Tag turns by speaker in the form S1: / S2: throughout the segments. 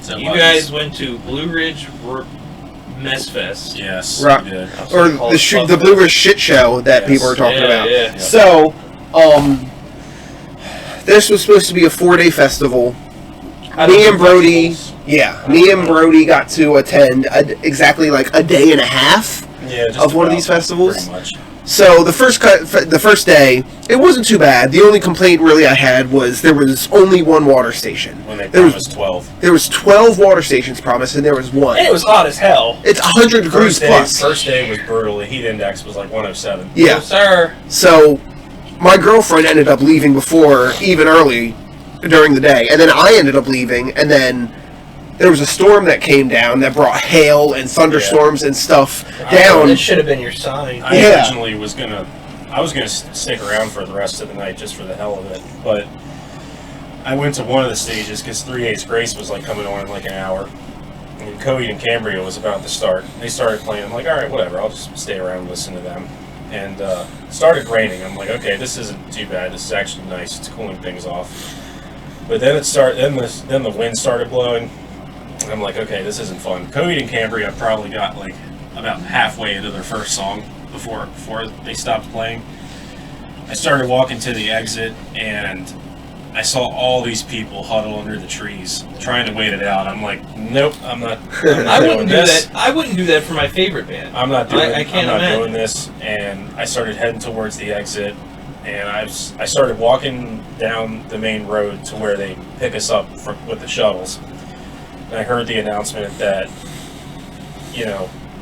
S1: So you guys went to Blue Ridge Mess Fest.
S2: Yes,
S3: right.
S2: we did.
S3: Or the Blue Ridge shit show that people are talking about.
S1: Yeah.
S3: So, this was supposed to be a 4-day festival. Me and Brody got to attend exactly like a day and a half of one of these festivals.
S2: Pretty much.
S3: So the first day, it wasn't too bad. The only complaint really I had was there was only one water station.
S2: When they promised 12.
S3: There was 12 water stations promised, and there was one.
S1: And it was hot as hell.
S3: It's 100 degrees plus.
S2: First day was brutal. The heat index was like 107.
S3: Yeah.
S1: Yes, sir.
S3: So my girlfriend ended up leaving before, even early, during the day. And then I ended up leaving, and then there was a storm that came down that brought hail and thunderstorms and stuff down.
S1: This should have been your sign.
S2: I originally was gonna stick around for the rest of the night just for the hell of it, but I went to one of the stages because 3/8 Grace was like coming on in like an hour, and Coheed and Cambria was about to start. They started playing. I'm like, all right, whatever. I'll just stay around and listen to them. And it started raining. I'm like, okay, this isn't too bad. This is actually nice. It's cooling things off. But then then the wind started blowing. And I'm like, okay, this isn't fun. Coheed and Cambria probably got like about halfway into their first song before they stopped playing. I started walking to the exit, and I saw all these people huddle under the trees trying to wait it out. I'm like, nope, I'm not
S1: I wouldn't
S2: doing
S1: do
S2: this.
S1: that. I wouldn't do that for my favorite band.
S2: I'm not doing.
S1: I can't
S2: I'm not
S1: imagine.
S2: doing this. And I started heading towards the exit, and I started walking down the main road to where they pick us up with the shuttles. And I heard the announcement that,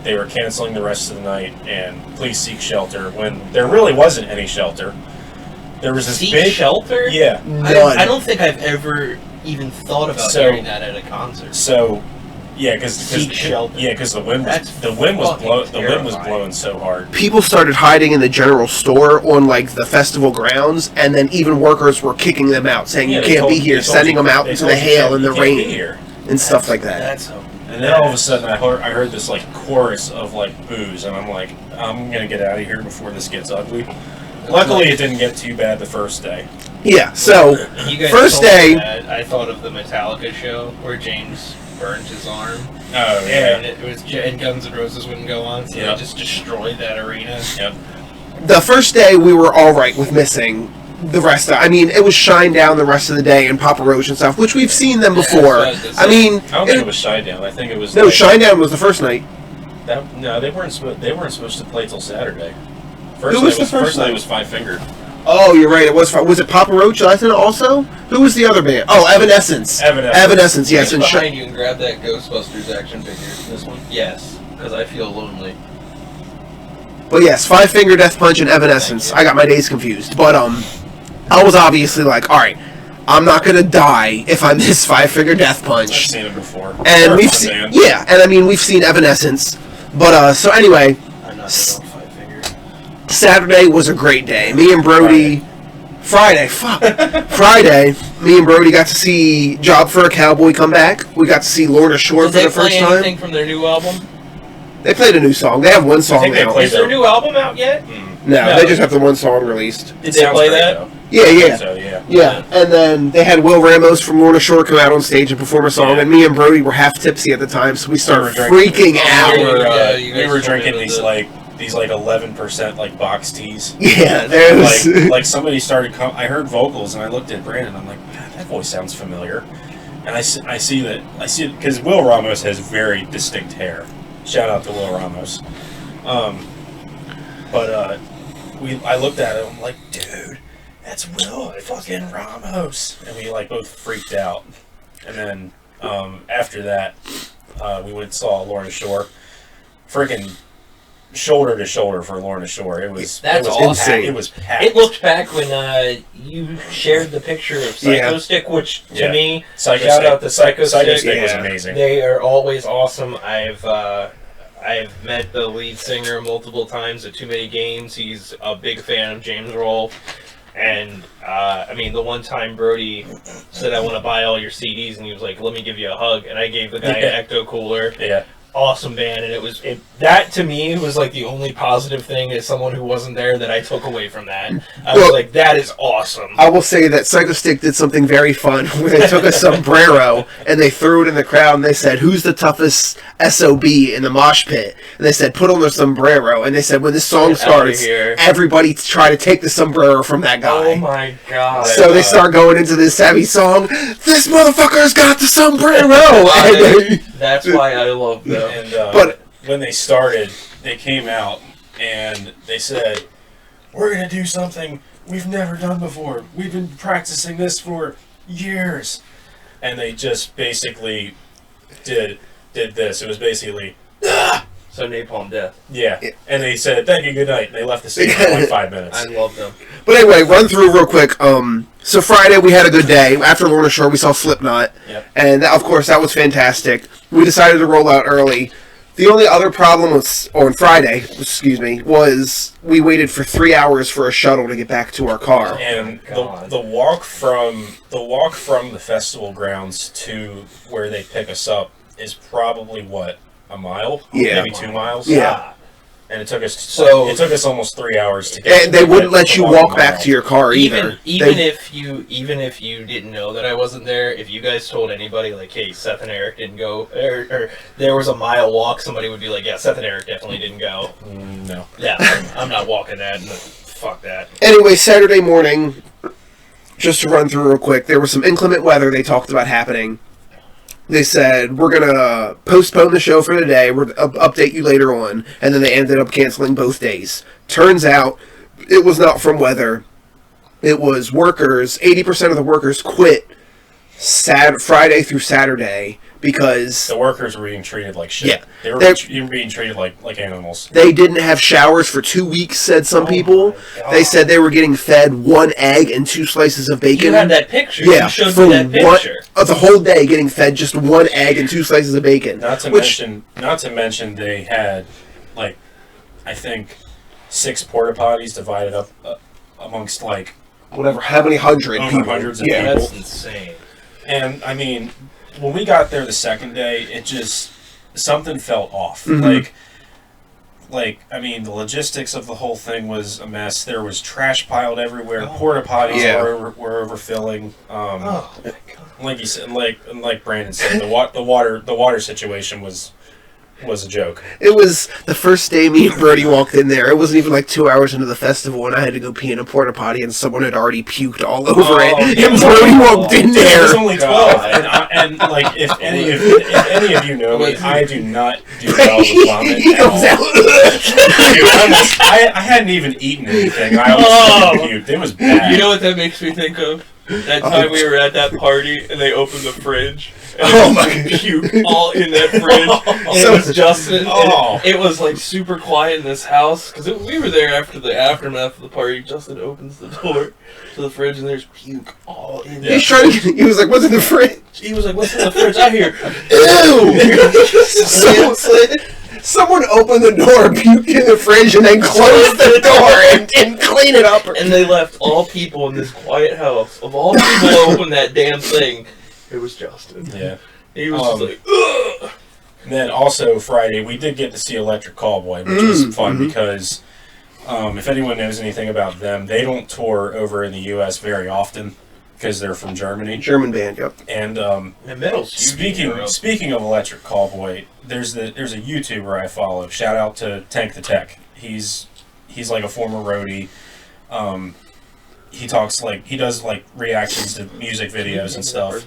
S2: they were canceling the rest of the night and please seek shelter, when there really wasn't any shelter. There was this big
S1: shelter?
S2: Yeah.
S1: I don't think I've ever even thought about hearing that at a concert.
S2: So, yeah, because
S1: shelter.
S2: Yeah, because the wind was blowing so hard.
S3: People started hiding in the general store on like the festival grounds, and then even workers were kicking them out, saying you can't be here, sending them out into the hail and the rain and stuff like that.
S2: And then all of a sudden I heard this like chorus of like boos, and I'm like, I'm gonna get out of here before this gets ugly. Luckily, it didn't get too bad the first day.
S3: Yeah, so
S1: You guys
S3: first
S1: told me
S3: day,
S1: that, I thought of the Metallica show where James burned his arm.
S2: Oh yeah.
S1: And it was and Guns N' Roses wouldn't go on, so they just destroyed that arena.
S2: Yep.
S3: the first day we were all right with missing. The rest, it was Shinedown the rest of the day and Papa Roach and stuff, which we've seen them before.
S2: I don't think it was Shinedown. I think it was.
S3: No, Shinedown was the first night.
S2: No, they weren't supposed to play till Saturday.
S3: Who was the first night?
S2: It was Five Finger.
S3: Oh, you're right. It was. Was it Papa Roach last night also? Who was the other band? Oh, Evanescence. Evanescence. Yes, and
S4: behind you and grab that Ghostbusters action figure. This one. Yes, because I feel lonely.
S3: But yes, Five Finger Death Punch and Evanescence. I got my days confused, but I was obviously like, all right, I'm not gonna die if I miss Five Finger Death Punch.
S2: I've seen it before.
S3: And we've seen, we've seen Evanescence. But so anyway,
S4: I'm not Five Finger.
S3: Saturday was a great day. Me and Brody. Friday, me and Brody got to see Job for a Cowboy come back. We got to see Lorna Shore for the first time.
S1: Did they play anything from their new album?
S3: They played a new song. They have one song now.
S1: Is their new album out yet?
S3: No, they just have the one song released.
S1: Did they play that?
S3: Yeah. And then they had Will Ramos from Lorna Shore come out on stage and perform a song, and me and Brody were half tipsy at the time, so we started freaking out.
S2: We were drinking these 11% like box teas.
S3: Yeah, there was
S2: like somebody started. I heard vocals and I looked at Brandon. I'm like, God, that voice sounds familiar. And I see it because Will Ramos has very distinct hair. Shout out to Will Ramos. I looked at it. I'm like, dude, that's Will fucking Ramos. And we both freaked out. And then after that, we went and saw Lorna Shore. Freaking shoulder to shoulder for Lorna Shore. It was
S1: awesome.
S3: Insane.
S2: It was packed.
S1: It looked back when you shared the picture of Psycho Stick, which to me, shout out to Psycho Stick.
S2: Stick was amazing.
S1: They are always awesome. I've met the lead singer multiple times at Too Many Games. He's a big fan of James Rolfe. And, the one time Brody said, I want to buy all your CDs, and he was like, let me give you a hug. And I gave the guy an Ecto Cooler.
S2: Yeah.
S1: awesome band, and that to me was like the only positive thing as someone who wasn't there that I took away from that. I was like, that is awesome.
S3: I will say that Psychostick did something very fun where they took a sombrero and they threw it in the crowd and they said, who's the toughest SOB in the mosh pit? And they said, put on the sombrero. And they said, when this song starts, everybody try to take the sombrero from that guy.
S1: Oh my god.
S3: So they start going into this heavy song, this motherfucker's got the sombrero!
S1: That's why I love them.
S2: And but when they started, they came out and they said, we're going to do something we've never done before. We've been practicing this for years. And they just basically did this. It was basically,
S1: So Napalm Death.
S2: Yeah. And they said, thank you, good night. And they left the stage for like 5 minutes.
S1: I love them.
S3: But anyway, run through real quick. So Friday we had a good day. After Lorna Shore we saw Slipknot.
S2: Yep.
S3: And of course that was fantastic. We decided to roll out early. The only other problem was, on Friday, was we waited for 3 hours for a shuttle to get back to our car.
S2: And the walk from the festival grounds to where they pick us up is probably what, a mile?
S3: Yeah.
S2: Maybe 2 miles?
S3: Yeah.
S2: And it took us almost 3 hours to get.
S3: And they wouldn't let you walk back to your car either.
S1: Even if you didn't know that I wasn't there, if you guys told anybody like, hey, Seth and Eric didn't go, or there was a mile walk, somebody would be like, yeah, Seth and Eric definitely didn't go.
S2: No.
S1: Yeah, I'm not walking that. Fuck that.
S3: Anyway, Saturday morning, just to run through real quick, there was some inclement weather they talked about happening. They said, we're going to postpone the show for today, we'll update you later on, and then they ended up canceling both days. Turns out, it was not from weather. It was workers, 80% of the workers quit Friday through Saturday because
S2: the workers were being treated like shit.
S3: Yeah.
S2: They were being treated like animals.
S3: They didn't have showers for 2 weeks, said some people. They said they were getting fed 1 egg and 2 slices of bacon.
S1: You had that picture.
S3: Yeah,
S1: you showed me that picture.
S3: The whole day getting fed just 1 egg and 2 slices of bacon.
S2: Not to mention they had, like, I think 6 porta potties divided up amongst like
S3: whatever, how many hundred
S2: over
S3: people?
S2: hundreds of
S3: Yeah,
S2: people.
S1: That's insane.
S2: And I mean, when we got there the second day, it just something felt off.
S3: Mm-hmm.
S2: Like I mean, the logistics of the whole thing was a mess. There was trash piled everywhere. Porta potties were overfilling.
S1: Oh my god!
S2: Like you said, like Brandon said, the water situation was a joke.
S3: It was the first day me and Brody walked in there. It wasn't even like 2 hours into the festival, and I had to go pee in a porta potty, and someone had already puked all over it.
S2: Yeah.
S3: And Brody walked in there.
S2: It was only 12, and like if any of you know me, I do not do well with vomit.
S3: He comes out.
S2: I hadn't even eaten anything. I almost puked. It was bad.
S1: You know what that makes me think of? That time we were at that party and they opened the fridge and there was puke all in that fridge. And it was Justin. And it was like super quiet in this house because we were there after the aftermath of the party. Justin opens the door to the fridge and there's puke all in there.
S3: He was like, "What's in the fridge?"
S1: He was like, "What's in the fridge?" I hear,
S3: "Ew!" Someone opened the door, puked in the fridge, and then closed the door and didn't clean it up.
S1: And they left all people in this quiet house. Of all people to open that damn thing, it was Justin.
S2: Yeah.
S1: He was just like, ugh.
S2: And then also Friday, we did get to see Electric Callboy, which was fun because if anyone knows anything about them, they don't tour over in the U.S. very often because they're from Germany.
S3: German band, yep.
S2: And speaking of Electric Callboy, there's a YouTuber I follow. Shout out to Tank the Tech. He's like a former roadie. He does reactions to music videos and stuff.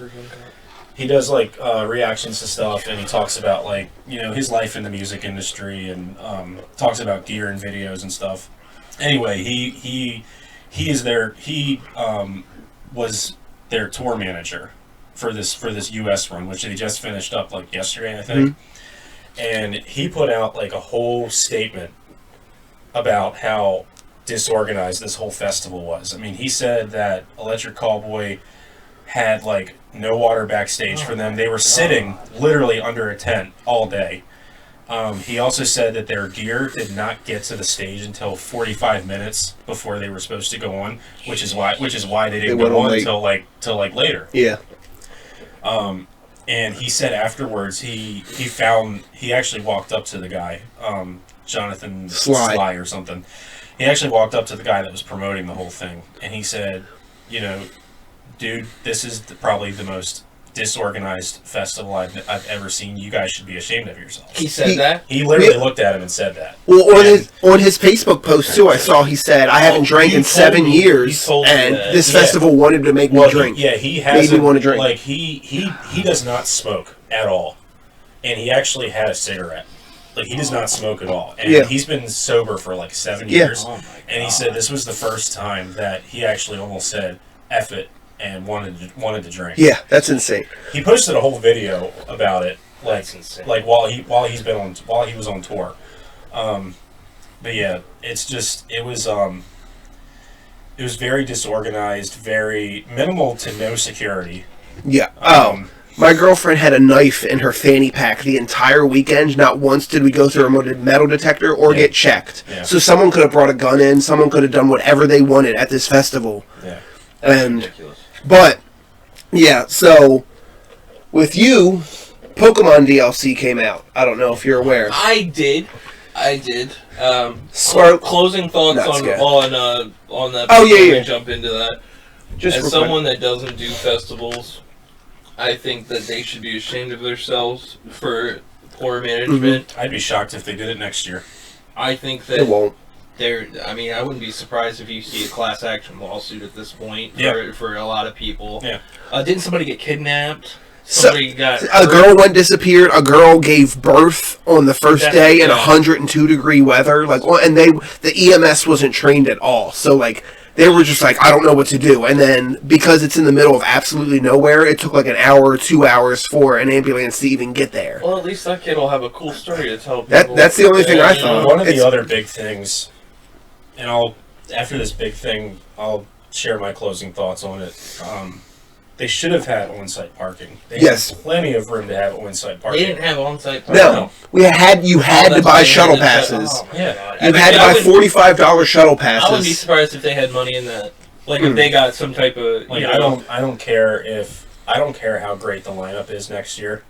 S2: He does reactions to stuff, and he talks about his life in the music industry and talks about gear and videos and stuff. Anyway, he is there. He was their tour manager for this U.S. run, which they just finished up yesterday, I think. And he put out a whole statement about how disorganized this whole festival was. I mean, he said that Electric Callboy had no water backstage for them. They were sitting literally under a tent all day. He also said that their gear did not get to the stage until 45 minutes before they were supposed to go on, which is why they didn't go on until later.
S3: Yeah.
S2: And he said afterwards he actually walked up to the guy, Jonathan Sly or something. He actually walked up to the guy that was promoting the whole thing, and he said, you know, dude, this is probably the most disorganized festival I've ever seen. You guys should be ashamed of yourselves.
S1: He said that?
S2: He literally looked at him and said that.
S3: Well, on his Facebook post too, I saw he said, "I haven't drank in 7 years, and this festival wanted to make me drink."
S2: He
S3: made me want to drink.
S2: Like he does not smoke at all, and he actually had a cigarette. Like, he does not smoke at all, and he's been sober for like 7 years.
S1: Oh my
S2: and he said this was the first time that he actually almost said "F it" and wanted to drink.
S3: Yeah, that's insane.
S2: He posted a whole video about it,
S1: That's insane.
S2: like while he was on tour. But yeah, it was very disorganized, very minimal to no security.
S3: Yeah. My girlfriend had a knife in her fanny pack the entire weekend. Not once did we go through a metal detector or get checked.
S2: Yeah.
S3: So someone could have brought a gun in. Someone could have done whatever they wanted at this festival.
S2: Yeah.
S3: And
S1: ridiculous.
S3: but yeah, so with you, Pokemon DLC came out. I don't know if you're aware.
S1: I did.
S3: Smart-
S1: Closing thoughts
S3: Nuts,
S1: on
S3: yeah.
S1: on that.
S3: Oh, yeah,
S1: before we
S3: yeah.
S1: Jump into that.
S3: Just
S1: As
S3: real
S1: someone that doesn't do festivals, I think that they should be ashamed of themselves for poor management.
S2: I'd be shocked if they did it next year.
S1: I think
S3: quick.
S1: that
S3: It won't.
S1: I mean, I wouldn't be surprised if you see a class action lawsuit at this point
S2: Yeah.
S1: for a lot of people.
S2: Yeah.
S1: Didn't somebody get kidnapped?
S3: So,
S1: Somebody got
S3: a girl went disappeared. A girl gave birth on the first
S1: That's-
S3: day in
S1: yeah.
S3: 102-degree weather. Like, and the EMS wasn't trained at all. So like, they were just like, I don't know what to do. And then because it's in the middle of absolutely nowhere, it took like an hour or 2 hours for an ambulance to even get there.
S1: Well, at least that kid will have a cool story to tell people.
S3: That's the only thing I
S1: you
S3: thought.
S1: know.
S2: One of
S3: It's-
S2: the other big things, and after this big thing, I'll share my closing thoughts on it. They should have had on-site parking. They
S3: Yes.
S2: had plenty of room to have on-site
S1: They
S2: parking.
S1: didn't have on-site parking.
S3: No, you had to
S1: That's
S3: buy
S1: why
S3: shuttle
S1: they had to-
S3: passes.
S1: Oh my
S2: Yeah.
S1: God.
S3: You
S1: I
S3: had to
S1: mean,
S3: buy
S1: I wouldn't-
S3: $45 shuttle
S1: I wouldn't be
S3: passes.
S1: surprised if they had money in that. Like if they got some type of.
S2: Like,
S1: You know,
S2: I don't care how great the lineup is next year.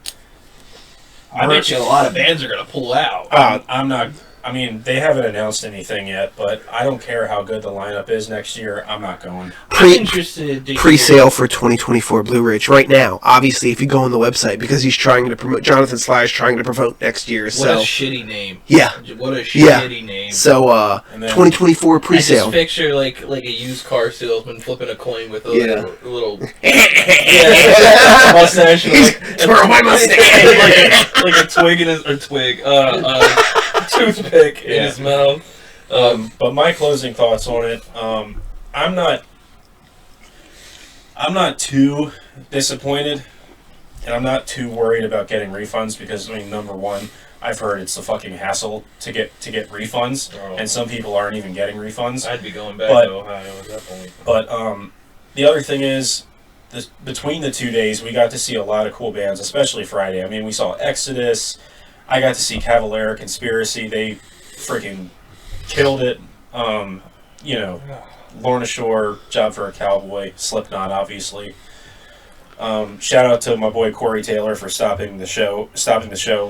S1: I bet you a lot of bands are gonna pull out.
S2: I'm not. I mean, they haven't announced anything yet, but I don't care how good the lineup is next year. I'm not going.
S1: I'm interested to
S3: Pre-sale for 2024 Blue Ridge right now. Obviously, if you go on the website, because he's trying to promote. Jonathan Sly is trying to promote next year.
S1: What
S3: So
S1: a shitty name.
S3: yeah,
S1: What a
S3: Yeah.
S1: shitty name.
S3: so
S2: And then-
S3: 2024
S1: I just
S3: pre-sale.
S1: picture like a used car salesman flipping a coin with a
S3: Yeah.
S1: little yeah, mustache. and
S3: He's
S1: like,
S3: twirl my mustache.
S1: like a twig in his toothpick in his mouth.
S2: But my closing thoughts on it, I'm not too disappointed, and I'm not too worried about getting refunds because, I mean, number one, I've heard it's a fucking hassle to get refunds, and some people aren't even getting refunds.
S1: I'd be going back
S2: But-
S1: to Ohio at that point.
S2: But the other thing is, between the 2 days, we got to see a lot of cool bands, especially Friday. I mean, we saw Exodus. I got to see Cavalera Conspiracy. They freaking killed it. You know, Lorna Shore, Job for a Cowboy, Slipknot, obviously. Shout out to my boy Corey Taylor for stopping the show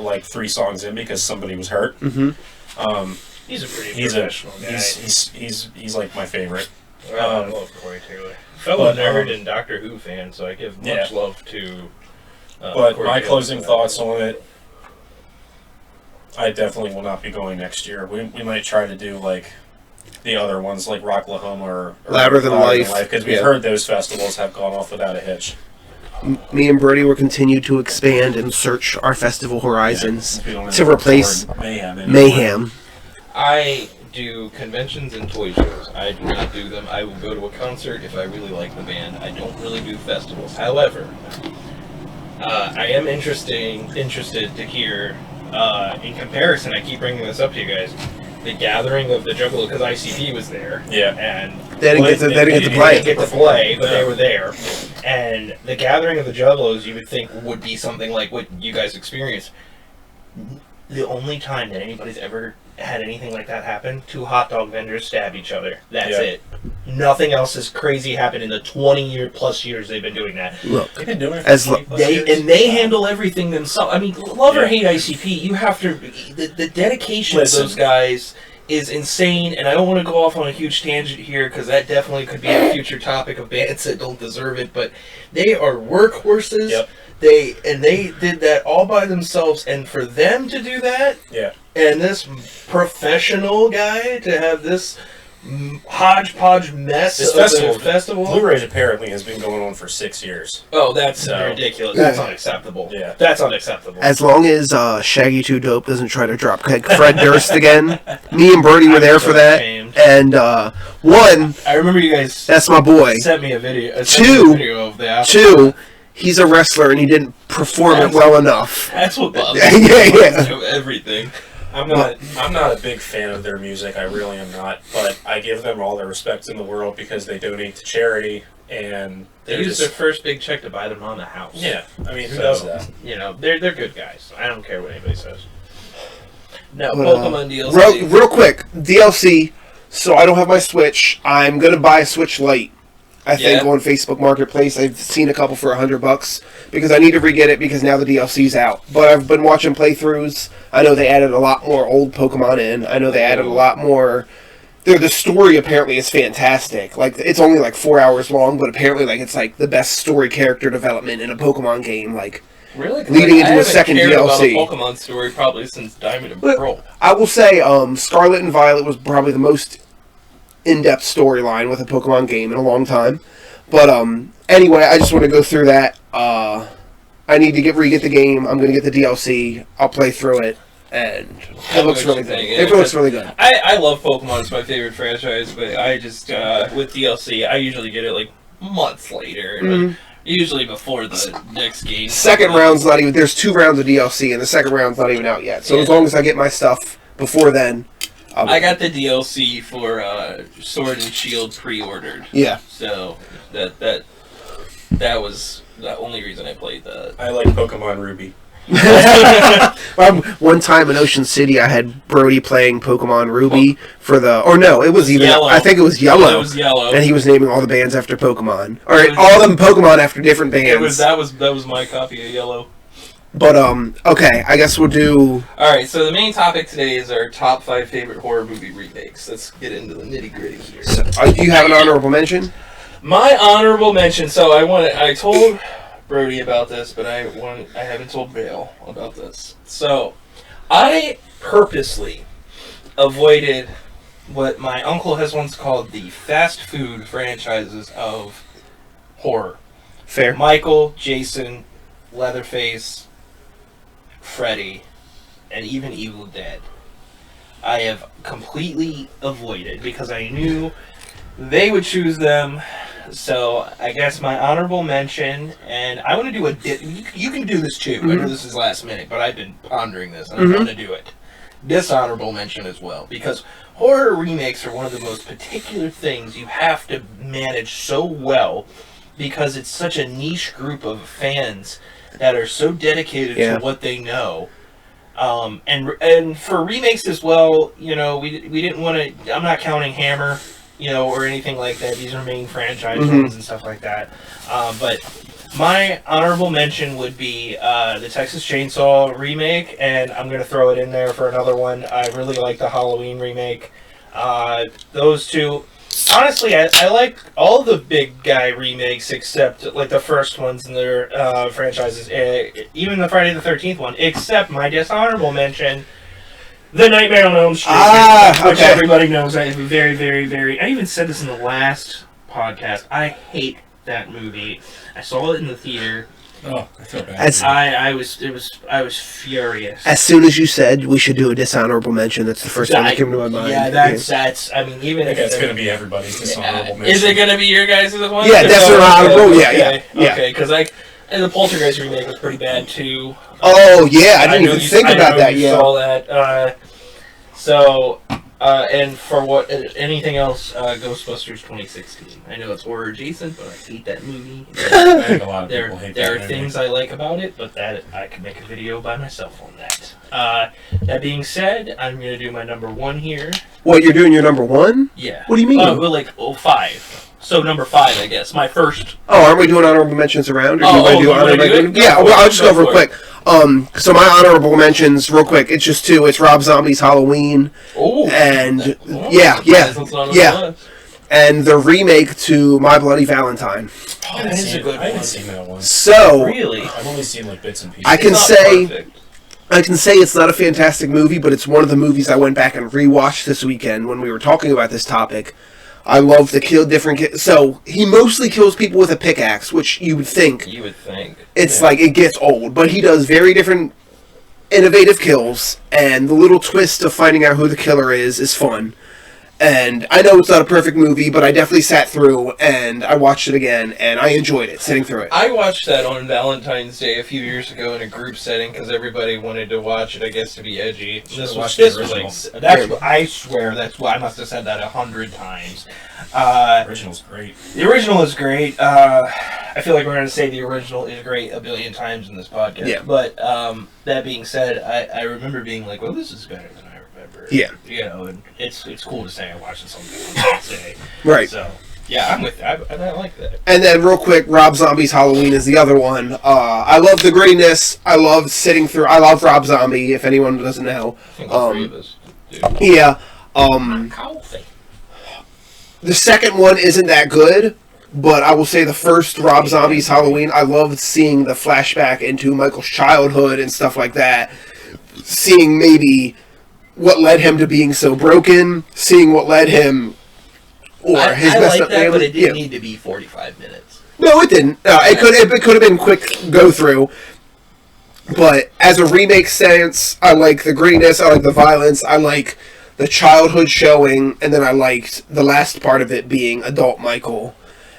S2: like 3 songs in because somebody was hurt.
S3: Mm-hmm.
S1: He's a pretty
S2: He's
S1: professional guy.
S2: he's like my favorite.
S1: I love Corey Taylor. Fellow
S2: but,
S1: nerd and Doctor Who fan, so I give much love to.
S2: But
S1: Corey
S2: my
S1: Taylor
S2: closing
S1: for that.
S2: thoughts on it, I definitely will not be going next year. We might try to do like the other ones, like Rocklahoma or
S3: Louder Than Life.
S2: because we've
S3: Yeah.
S2: heard those festivals have gone off without a hitch.
S3: Me and Brody will continue to expand and search our festival horizons
S2: We don't
S3: to
S2: have
S3: replace
S2: mayhem. anymore.
S3: mayhem.
S1: I do conventions and toy shows. I do not do them. I will go to a concert if I really like the band. I don't really do festivals. However, I am interested to hear, in comparison, I keep bringing this up to you guys, the gathering of the Juggalo, because ICP was there.
S2: Yeah.
S1: And
S3: They didn't get to
S1: they
S3: play.
S1: didn't get to play, but they were there. And the gathering of the Juggalos, you would think would be something like what you guys experienced. The only time that anybody's ever had anything like that happen. 2 hot dog vendors stab each other. That's
S2: Yeah.
S1: it. Nothing else has crazy happened in the 20+ years they've been doing that.
S3: Look,
S2: They've been doing it
S3: As
S2: for 20+
S1: They
S2: years.
S1: handle everything themselves. I mean, love or hate ICP, you have to. The dedication of those guys is insane, and I don't want to go off on a huge tangent here because that definitely could be a future topic of bands that don't deserve it. But they are workhorses.
S2: Yep.
S1: They did that all by themselves, and for them to do that,
S2: Yeah.
S1: and this professional guy to have this hodgepodge mess
S2: This
S1: of a festival.
S2: Blu-rays apparently has been going on for 6 years.
S1: Oh, that's
S2: So-
S1: ridiculous. That's
S3: Yeah.
S1: unacceptable.
S2: Yeah.
S1: That's unacceptable.
S3: as long as Shaggy 2 Dope doesn't try to drop kick Fred Durst again, me and Brody were there for that.
S1: Ashamed.
S3: And one,
S1: I remember you guys
S3: that's my boy.
S1: sent me a video.
S3: Two.
S1: Of that.
S3: 2, he's a wrestler and he didn't perform it well enough.
S1: That's what bothers
S3: Yeah,
S1: me.
S3: yeah.
S1: Everything.
S2: I'm not a big fan of their music. I really am not. But I give them all the respect in the world because they donate to charity and
S1: They
S2: they're
S1: used their
S2: just
S1: first big check to buy them on the house.
S2: yeah. I mean, who
S1: So,
S2: does that?
S1: You know, they're good guys. I don't care what anybody says. No,
S3: But,
S1: Pokemon DLC.
S3: real quick, DLC. So I don't have my Switch. I'm gonna buy a Switch Lite. I think
S1: Yeah.
S3: on Facebook Marketplace, I've seen a couple for $100 because I need to re-get it because now the DLC's out. But I've been watching playthroughs. I know they added a lot more old Pokemon in. I know they added a lot more. The story apparently is fantastic. Like it's only like 4 hours long, but apparently like it's like the best story character development in a Pokemon game. Like
S1: Really? 'Cause
S3: leading
S1: I
S3: into a
S1: haven't
S3: second
S1: cared
S3: DLC.
S1: About a Pokemon story probably since Diamond and
S3: But-
S1: Pearl.
S3: I will say, Scarlet and Violet was probably the most in-depth storyline with a Pokemon game in a long time. But anyway, I just want to go through that. I need to re-get the game. I'm going to get the DLC. I'll play through it, and it looks really good. It looks really good.
S1: I love Pokemon. It's my favorite franchise, but I just with DLC, I usually get it like months later. But usually before the next game.
S3: Second round's not even. There's 2 rounds of DLC, and the second round's not even out yet. So as
S1: Yeah.
S3: long as I get my stuff before then,
S1: I got the DLC for Sword and Shield pre-ordered.
S3: Yeah.
S1: So that was the only reason I played that.
S2: I like Pokemon Ruby.
S3: One time in Ocean City, I had Brody playing Pokemon Ruby for the. Or no, it was even.
S1: Yellow.
S3: I think it was Yellow.
S1: It was Yellow.
S3: And he was naming all the bands after Pokemon. All right,
S1: It was-
S3: all of them Pokemon after different bands.
S1: that was my copy of Yellow.
S3: But okay, I guess we'll do.
S1: All right, so the main topic today is our top 5 favorite horror movie remakes. Let's get into the nitty gritty here.
S3: So, do you have an honorable mention?
S1: My honorable mention. So I told Brody about this, but I haven't told Vale about this. So I purposely avoided what my uncle has once called the fast food franchises of horror.
S3: Fair.
S1: Michael, Jason, Leatherface, Freddy, and even Evil Dead. I have completely avoided because I knew they would choose them. So I guess my honorable mention, and I want to do you can do this too. I know this is last minute, but I've been pondering this, and I want to do it. Dishonorable mention as well, because horror remakes are one of the most particular things you have to manage so well, because it's such a niche group of fans that are so dedicated to what they know. And for remakes as well, you know, we didn't want to. I'm not counting Hammer, you know, or anything like that. These are main franchise ones and stuff like that. But my honorable mention would be the Texas Chainsaw remake, and I'm going to throw it in there for another one. I really like the Halloween remake. Those two. Honestly, I like all the big guy remakes except like the first ones in their franchises, even the Friday the 13th one, except my dishonorable mention, The Nightmare on Elm Street, which everybody knows I have a very, very, very... I even said this in the last podcast. I hate that movie. I saw it in the theater.
S2: Oh, I feel bad.
S1: I was furious.
S3: As soon as you said we should do a dishonorable mention, that's the first thing that came to my mind.
S1: Yeah, that's. I mean, even
S2: I
S1: if
S2: think it's going to be everybody's dishonorable mention.
S1: Is it going to be your guys' one?
S3: Yeah, that's an honorable. Yeah.
S1: Okay, because and the Poltergeist remake was pretty bad too.
S3: Oh yeah, I didn't even think
S1: I
S3: about
S1: know
S3: that.
S1: you
S3: Yeah.
S1: saw that. So And for what anything else, Ghostbusters 2016. I know it's horror adjacent, but I hate that movie.
S2: I think a lot of people hate
S1: There
S2: that
S1: are
S2: movie.
S1: things I like about it, but that I could make a video by myself on that. That being said, I'm going to do my number one here.
S3: What, you're doing your number one?
S1: Yeah.
S3: What do you mean?
S1: Well, like 05. So number 5, I guess. My first.
S3: Oh, aren't we doing honorable mentions around? Or do you want to do honorable mentions?
S1: Go
S3: Yeah,
S1: for
S3: well,
S1: it.
S3: I'll just go real
S1: for
S3: quick. So my honorable mentions, real quick, it's just 2. It's Rob Zombie's Halloween,
S1: Oh.
S3: and
S1: Well,
S3: yeah,
S1: that's not on the
S3: yeah,
S1: list.
S3: and the remake to My Bloody Valentine.
S1: Oh, that is a good
S2: I haven't
S1: one.
S2: seen that one.
S3: So
S1: Really?
S2: I've only seen like bits and pieces.
S3: I can
S1: It's not
S3: say
S1: perfect.
S3: it's not a fantastic movie, but it's one of the movies I went back and rewatched this weekend when we were talking about this topic. I love the kill different. So he mostly kills people with a pickaxe, which you would think
S1: You would think.
S3: it's like it gets old, but he does very different, innovative kills, and the little twist of finding out who the killer is fun. And I know it's not a perfect movie, but I definitely sat through and I watched it again, and I enjoyed it sitting through it.
S1: I watched that on Valentine's Day a few years ago in a group setting because everybody wanted to watch it, I guess, to be edgy.
S2: Should've watched the original.
S1: I swear that's why I must have said that 100 times.
S2: The original's great.
S1: The original is great. I feel like we're going to say the original is great a billion times in this podcast.
S3: Yeah.
S1: But that being said, I remember being like, well, this is better than I remember.
S3: Yeah.
S1: You know, and it's cool to say I watched this on Valentine's Day.
S3: Right.
S1: So, yeah, I'm with I like that.
S3: And then real quick, Rob Zombie's Halloween is the other one. I love the grittiness. I love sitting through. I love Rob Zombie, if anyone doesn't know.
S1: I think all 3 of us do.
S3: Yeah.
S1: Coffee.
S3: The second one isn't that good, but I will say the first Rob Zombie's Halloween, I loved seeing the flashback into Michael's childhood and stuff like that. Seeing maybe what led him to being so broken, seeing what led him, or his
S1: I
S3: messed
S1: like
S3: up
S1: that,
S3: family.
S1: but it didn't
S3: Yeah.
S1: need to be 45 minutes.
S3: No, it didn't. It could have been quick go through. But as a remake sense, I like the grittiness, I like the violence, I like the childhood showing, and then I liked the last part of it being adult Michael.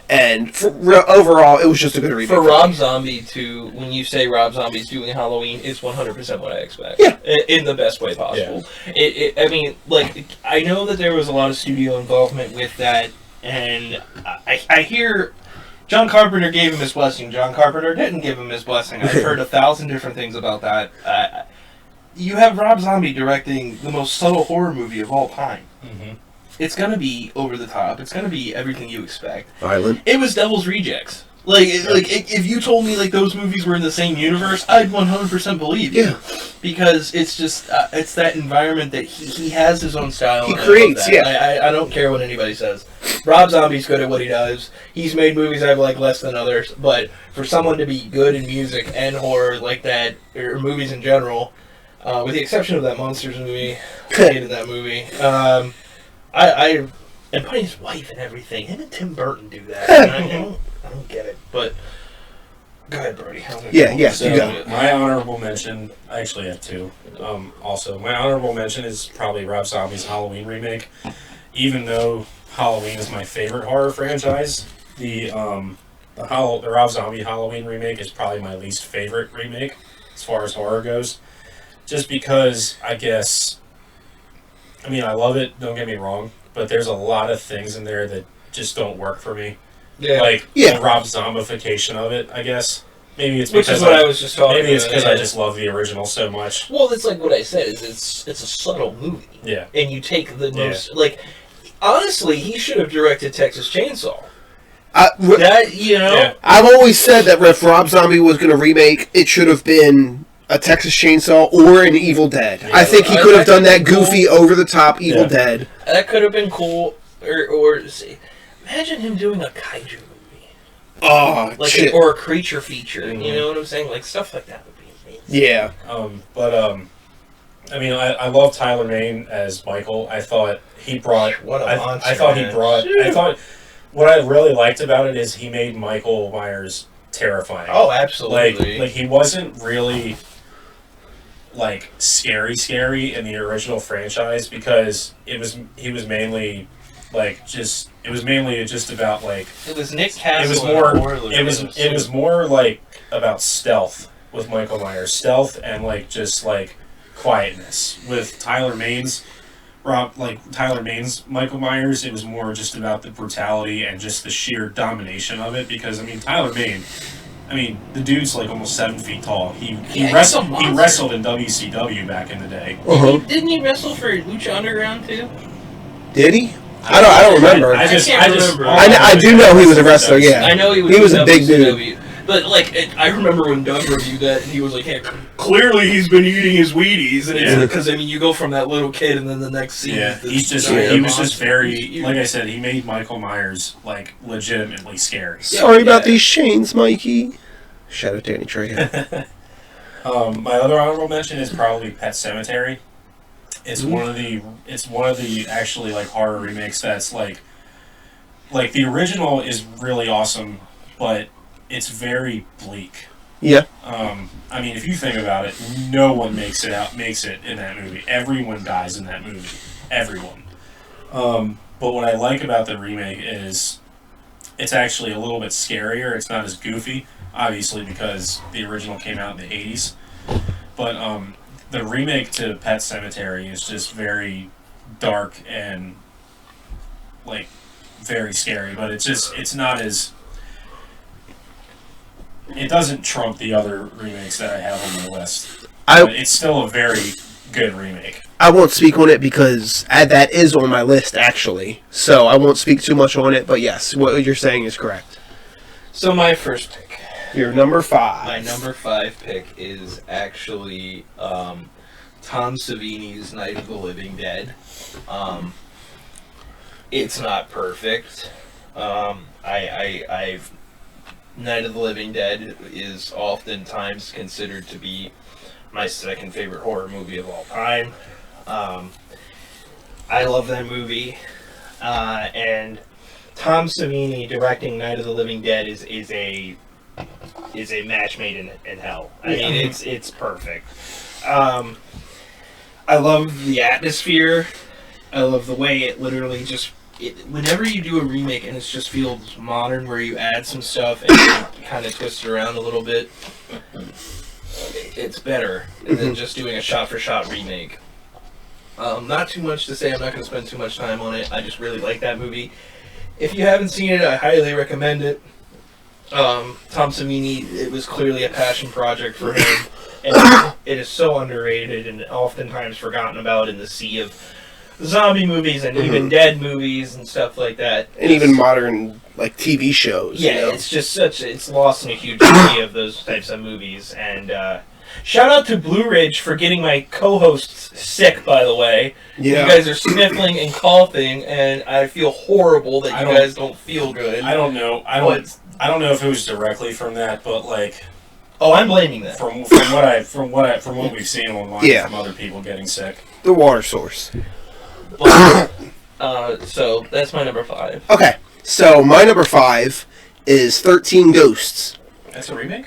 S3: And overall, it was just a good remake.
S1: For Rob Zombie when you say Rob Zombie's doing Halloween, it's 100% what I expect.
S3: Yeah.
S1: In the best way possible. I mean, like, I know that there was a lot of studio involvement with that, and I hear John Carpenter gave him his blessing. John Carpenter didn't give him his blessing. I've heard 1,000 different things about that. You have Rob Zombie directing the most subtle horror movie of all time.
S2: Mm-hmm.
S1: It's gonna be over the top. It's gonna be everything you expect.
S3: Violent.
S1: It was Devil's Rejects. If you told me like those movies were in the same universe, I'd 100% believe you.
S3: Yeah.
S1: Because it's just it's that environment that he has his own style.
S3: He
S1: and I love
S3: creates,
S1: that.
S3: yeah.
S1: I don't care what anybody says. Rob Zombie's good at what he does. He's made movies I've liked less than others, but for someone to be good in music and horror like that, or movies in general, with the exception of that Monsters movie, I hated that movie. And putting his wife and everything. Him and Tim Burton do that. And I don't get it. But go ahead, Brody.
S3: Yes, you
S2: So,
S3: go.
S2: my honorable mention, I actually have 2. Also, my honorable mention is probably Rob Zombie's Halloween remake. Even though Halloween is my favorite horror franchise, the Rob Zombie Halloween remake is probably my least favorite remake as far as horror goes. Just because, I mean, I love it, don't get me wrong, but there's a lot of things in there that just don't work for me.
S1: Yeah.
S2: Like,
S3: Yeah.
S2: the Rob Zombification of it, I guess. Maybe it's
S1: Which
S2: because
S1: is what I was just talking about.
S2: maybe it's because I just love the original so much.
S1: Well, it's like what I said. Is it's a subtle movie.
S2: Yeah.
S1: And you take the most... Like, honestly, he should have directed Texas Chainsaw. That,
S2: Yeah.
S3: I've always said that if Rob Zombie was going to remake, it should have been a Texas Chainsaw or an Evil Dead.
S2: Yeah.
S3: I think he could have done that
S1: Cool.
S3: goofy, over-the-top Evil Dead.
S1: That could have been cool. Or see, imagine him doing a kaiju movie.
S3: Oh,
S1: Like
S3: shit.
S1: or a creature feature.
S2: Mhm.
S1: You know what I'm saying? Like, stuff like that would be amazing.
S3: Yeah.
S2: I mean, I love Tyler Mane as Michael. I thought he brought.
S1: What a
S2: I
S1: monster,
S2: thought he
S1: man.
S2: brought. I thought what I really liked about it is he made Michael Myers terrifying.
S1: Oh, absolutely.
S2: Like he wasn't really like scary in the original franchise because he was mainly just about like
S1: it was Nick Castle.
S2: it was
S1: and
S2: more
S1: Orley.
S2: it was more like about stealth with Michael Myers, stealth and like just like quietness. With Tyler Mane's Tyler Mane's Michael Myers, it was more just about the brutality and just the sheer domination of it. Because I mean, Tyler Mane, the dude's like almost 7 feet tall. He wrestled in WCW back in the day.
S1: Didn't he wrestle for Lucha Underground too?
S3: Did he? I don't remember.
S1: I can't remember.
S3: I do know he was a wrestler. Yeah,
S1: I know he was
S3: a big dude.
S1: But I remember when Doug reviewed that, and he was like, "Hey, clearly he's been eating his Wheaties," and it's because you go from that little kid, and then the next scene.
S2: Yeah, he was just very, like I said, he made Michael Myers like legitimately scary.
S3: Sorry about these chains, Mikey. Shout out Danny Trejo.
S2: My other honorable mention is probably Pet Sematary. It's one of the actually like horror remakes that's like the original is really awesome, but it's very bleak.
S3: Yeah.
S2: If you think about it, no one makes it in that movie. Everyone dies in that movie. Everyone. But what I like about the remake is it's actually a little bit scarier. It's not as goofy, obviously, because the original came out in the 80s. But the remake to Pet Sematary is just very dark and like very scary. But it's not as... It doesn't trump the other remakes that I have on my list. But it's still a very good remake.
S3: I won't speak on it because that is on my list, actually. So I won't speak too much on it, but yes, what you're saying is correct.
S1: So my first pick.
S3: Your number 5.
S1: My number 5 pick is actually Tom Savini's Night of the Living Dead. It's not perfect. I've Night of the Living Dead is oftentimes considered to be my second favorite horror movie of all time. I love that movie, and Tom Savini directing Night of the Living Dead is a match made in hell. I mean, it's perfect. I love the atmosphere. I love the way it literally just. Whenever you do a remake and it just feels modern, where you add some stuff and you kind of twist it around a little bit, it's better than just doing a shot-for-shot remake. Not too much to say. I'm not going to spend too much time on it. I just really like that movie. If you haven't seen it, I highly recommend it. Tom Savini, it was clearly a passion project for him, and it is so underrated and oftentimes forgotten about in the sea of zombie movies and even dead movies and stuff like that.
S3: And even modern like TV shows.
S1: Yeah, it's just it's lost in a huge sea of those types of movies. And shout out to Blue Ridge for getting my co-hosts sick, by the way.
S3: Yeah.
S1: You guys are sniffling and coughing, and I feel horrible that you guys don't feel good.
S2: I don't know. I don't know if it was directly from that, but like.
S1: Oh, I'm blaming that.
S2: From what we've seen online from other people getting sick.
S3: The water source.
S1: So that's my number 5.
S3: Okay, so my number 5 is 13 Ghosts.
S2: That's a remake?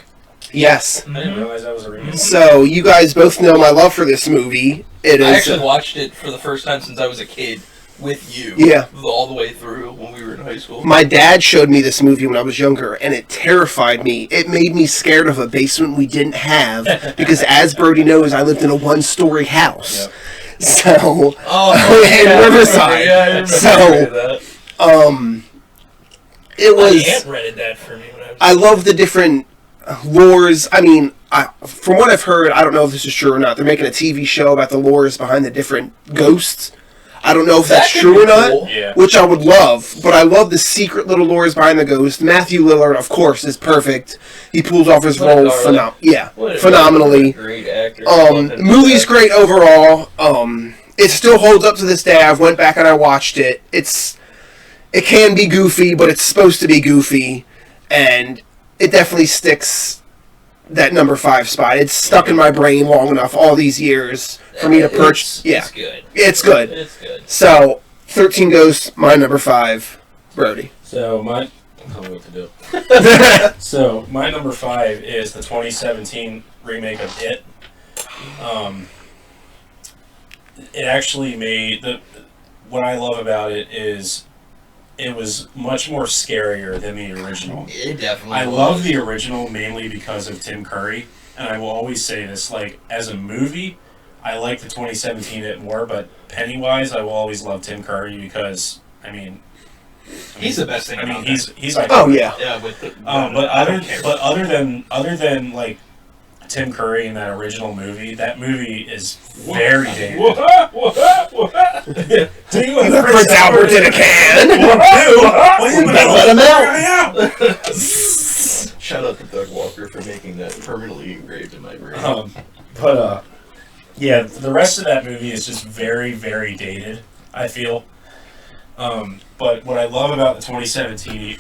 S3: Yes.
S2: I didn't realize that was a remake.
S3: So you guys both know my love for this movie. I
S1: actually watched it for the first time since I was a kid with you.
S3: Yeah.
S1: All the way through when we were in high school.
S3: My dad showed me this movie when I was younger, and it terrified me. It made me scared of a basement we didn't have, because as Brody knows, I lived in a 1-story house. Yep. So, in Riverside.
S1: Yeah, I remember that.
S3: It was.
S1: My aunt rented that for me when
S3: I love the different lores. I mean, from what I've heard, I don't know if this is true or not. They're making a TV show about the lores behind the different ghosts. I don't know if that's true or not, which I would love, but I love the secret little lores behind the ghost. Matthew Lillard, of course, is perfect. He pulls off his role phenomenally.
S1: Great actor.
S3: Movie's great overall. It still holds up to this day. I went back and I watched it. It can be goofy, but it's supposed to be goofy, and it definitely sticks that number 5 spot. It's stuck in my brain long enough all these years for me to purchase.
S1: It's good.
S3: It's good.
S1: It's good.
S3: So, 13 Ghosts, my number 5, Brody.
S2: So, I don't know what to do. So, my number 5 is the 2017 remake of It. It actually made... What I love about it is it was much more scarier than the original.
S1: It definitely
S2: I love the original mainly because of Tim Curry, and I will always say this, like, as a movie, I like the 2017 It more, but Pennywise, I will always love Tim Curry because,
S1: He's the best thing.
S2: He's like,
S3: oh yeah.
S1: Yeah, with the,
S2: but other than like Tim Curry in that original movie, that movie is very dated.
S3: You have Prince Albert in a can. Better let him out.
S4: Shout out to Doug Walker for making that permanently engraved in my brain.
S2: Yeah, the rest of that movie is just very, very dated, I feel. But what I love about the 2017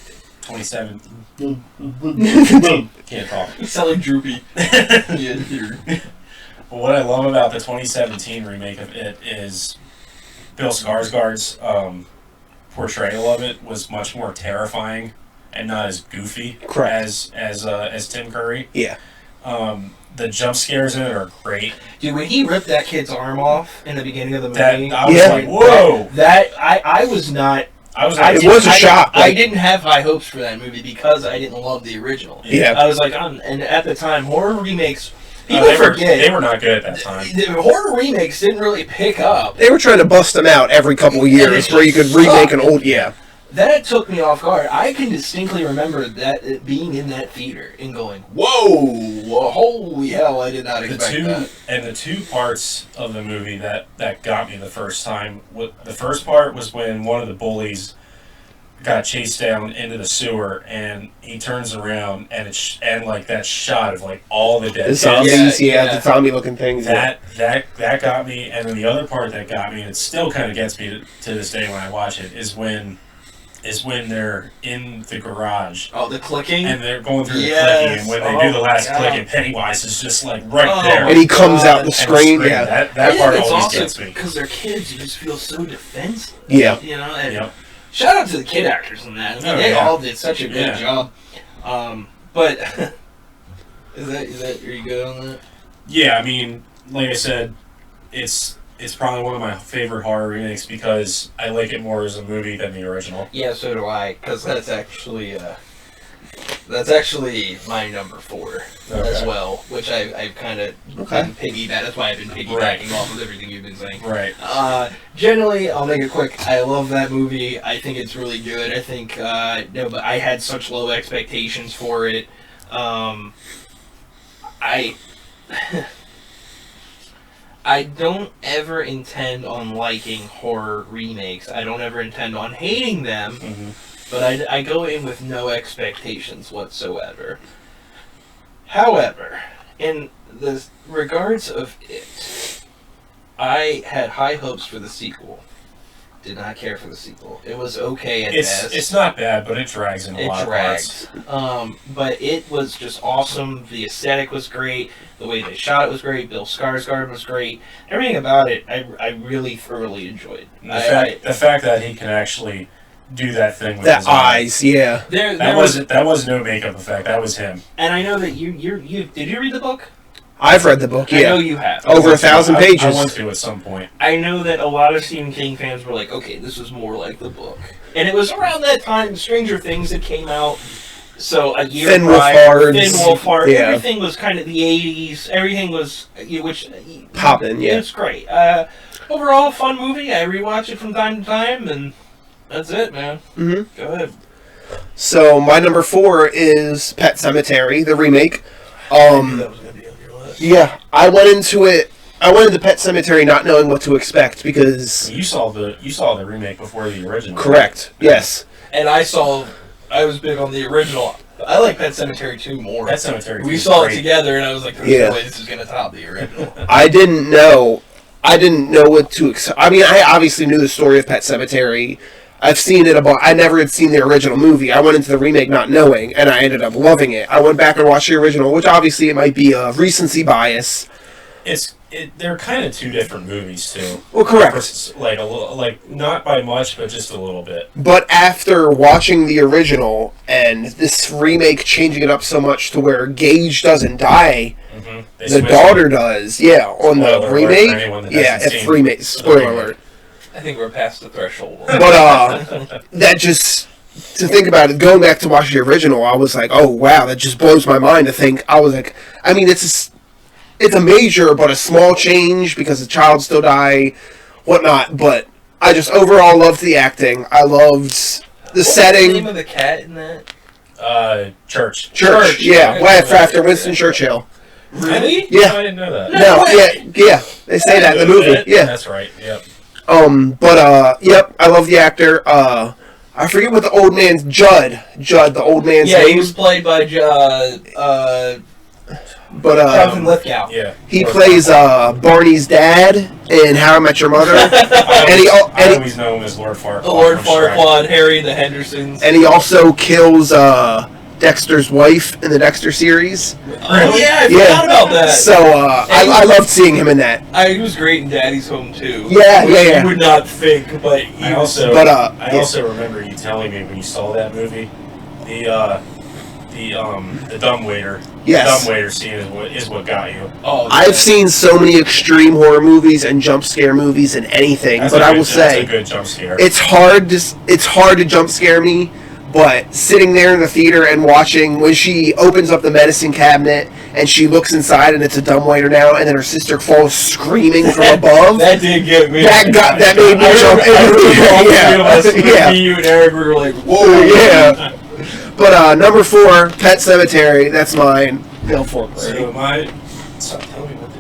S2: can't talk.
S4: You sound like Droopy. Yeah,
S2: But what I love about the 2017 remake of it is Bill Skarsgård's portrayal of it was much more terrifying and not as goofy as Tim Curry.
S3: Yeah.
S2: The jump scares in it are great.
S1: Dude, when he ripped that kid's arm off in the beginning of the movie,
S2: I was like, whoa!
S1: I was not.
S3: It was a shock.
S1: I didn't have high hopes for that movie because I didn't love the original.
S3: Yeah.
S1: I was like, and at the time, horror remakes. People forget
S2: they were not good at that time.
S1: The horror remakes didn't really pick up.
S3: They were trying to bust them out every couple of years where you could remake an old. Yeah.
S1: That took me off guard. I can distinctly remember that being in that theater and going, "Whoa, holy hell! I did not expect that."
S2: And the two parts of the movie that got me the first time. The first part was when one of the bullies got chased down into the sewer, and he turns around, and like that shot of like all the dead
S3: zombies, the zombie-looking things.
S2: That got me, and then the other part that got me, and it still kind of gets me to this day when I watch it, is when they're in the garage.
S1: Oh, the clicking?
S2: And they're going through the clicking, and when they do the last click, and Pennywise is just like right there.
S3: And he comes out the screen. Yeah.
S2: That part always gets me.
S1: Because they're kids, you just feel so defensive.
S3: Yeah.
S1: You know, and shout out to the kid actors in that. I mean, they all did such a good job. But, are you good on that?
S2: Yeah, I mean, like I said, it's probably one of my favorite horror remakes because I like it more as a movie than the original.
S1: Yeah, so do I, because that's actually my number 4 as well, which I've kind of been piggyback. That's why I've been piggybacking off of everything you've been saying.
S2: Right.
S1: Generally, I'll make it quick. I love that movie. I think it's really good. I think but I had such low expectations for it. I don't ever intend on liking horror remakes. I don't ever intend on hating them, but I go in with no expectations whatsoever. However, in the regards of it, I had high hopes for the sequel. Did not care for the sequel. It was okay at best.
S2: It's not bad, but it drags in a lot of parts.
S1: But it was just awesome. The aesthetic was great. The way they shot it was great. Bill Skarsgård was great. Everything about it, I really thoroughly enjoyed.
S2: The fact that he can actually do that thing with his
S3: eyes, yeah.
S2: That was no makeup effect. That was him.
S1: And I know that you did you read the book?
S3: I've read the book, yeah.
S1: I know you have.
S3: Over 1,000 pages.
S2: I want to at some point.
S1: I know that a lot of Stephen King fans were like, okay, this is more like the book. And it was around that time, Stranger Things had came out. So a year prior, Thin Wolfhard, everything was kind of the 80s. Everything was,
S3: popping, yeah.
S1: It was great. Overall, fun movie. I rewatch it from time to time, and that's it, man.
S3: Mm-hmm.
S1: Go ahead.
S3: So my number 4 is Pet Sematary, the remake.
S1: That was going to be on your list.
S3: Yeah, I went into Pet Sematary not knowing what to expect because
S2: you saw the remake before the original.
S3: Correct. Yes.
S1: And I was big on the original. I like Pet Sematary 2 more.
S2: Pet Sematary 2
S1: we saw it together, and I was like, "There's no way this is going to top the original."
S3: I didn't know what to expect. I mean, I obviously knew the story of Pet Sematary. I've seen it I never had seen the original movie. I went into the remake not knowing, and I ended up loving it. I went back and watched the original, which obviously it might be a recency bias.
S2: They're kind of two different movies too.
S3: Well, correct.
S2: Like not by much, but just a little bit.
S3: But after watching the original and this remake changing it up so much to where Gage doesn't die, the daughter does. Yeah, on the remake. It's remake. Spoiler alert.
S1: I think we're past the threshold.
S3: But that just to think about it, going back to watch the original, I was like, oh wow, that just blows my mind to think. I was like, I mean, it's it's a major but a small change because the child still die, whatnot. But I just overall loved the acting. I loved the setting.
S1: What's the name of the cat in that?
S2: Church.
S3: Yeah,
S1: Okay.
S3: laugh after Winston Churchill.
S1: Really?
S3: Yeah.
S2: I didn't know that.
S3: No, yeah. They say that in the movie. Yeah.
S2: That's right. Yep.
S3: Yep. I love the actor. I forget what the old man's Judd, the old man's
S1: Yeah,
S3: name.
S1: he was played by
S3: But
S1: Jonathan Lithgow.
S2: Yeah.
S3: he plays Barney's dad in How I Met Your Mother,
S2: I always know him as Lord Farquaad.
S1: Lord
S2: from Shrek.
S1: Farquaad, Harry and the Hendersons.
S3: and he also kills Dexter's wife in the Dexter series.
S1: Oh yeah, I forgot about that.
S3: So I loved seeing him in that.
S1: He was great in Daddy's Home too.
S3: Yeah,
S1: which
S3: yeah.
S1: You would not think, but he
S2: I
S1: was.
S2: also,
S3: But,
S2: I also remember you telling me when you saw that movie, the dumbwaiter.
S3: Yes.
S2: The dumbwaiter scene is what got you.
S1: Oh,
S3: I've seen so many extreme horror movies and jump scare movies and anything,
S2: That's
S3: but
S2: a
S3: I
S2: good-
S3: will say
S2: that's a good jump scare.
S3: it's hard to jump scare me. But sitting there in the theater and watching when she opens up the medicine cabinet and she looks inside and it's a dumbwaiter now, and then her sister falls screaming from above.
S1: that did get me.
S3: That made me jump. Yeah.
S1: You and Eric were like, whoa.
S3: Yeah. But number 4, Pet Cemetery. That's mine. Go for it.
S2: So stop telling me what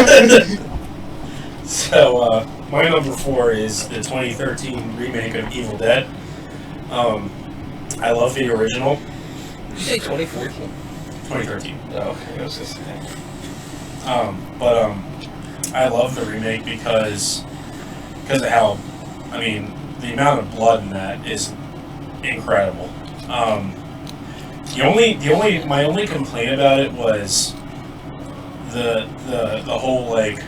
S2: to do. So my number 4 is the 2013 remake of Evil Dead. I love the original.
S1: Did you say 2014?
S2: 2013.
S1: Oh, okay. I was just saying.
S2: But I love the remake because of how, the amount of blood in that is incredible. My only complaint about it was the whole like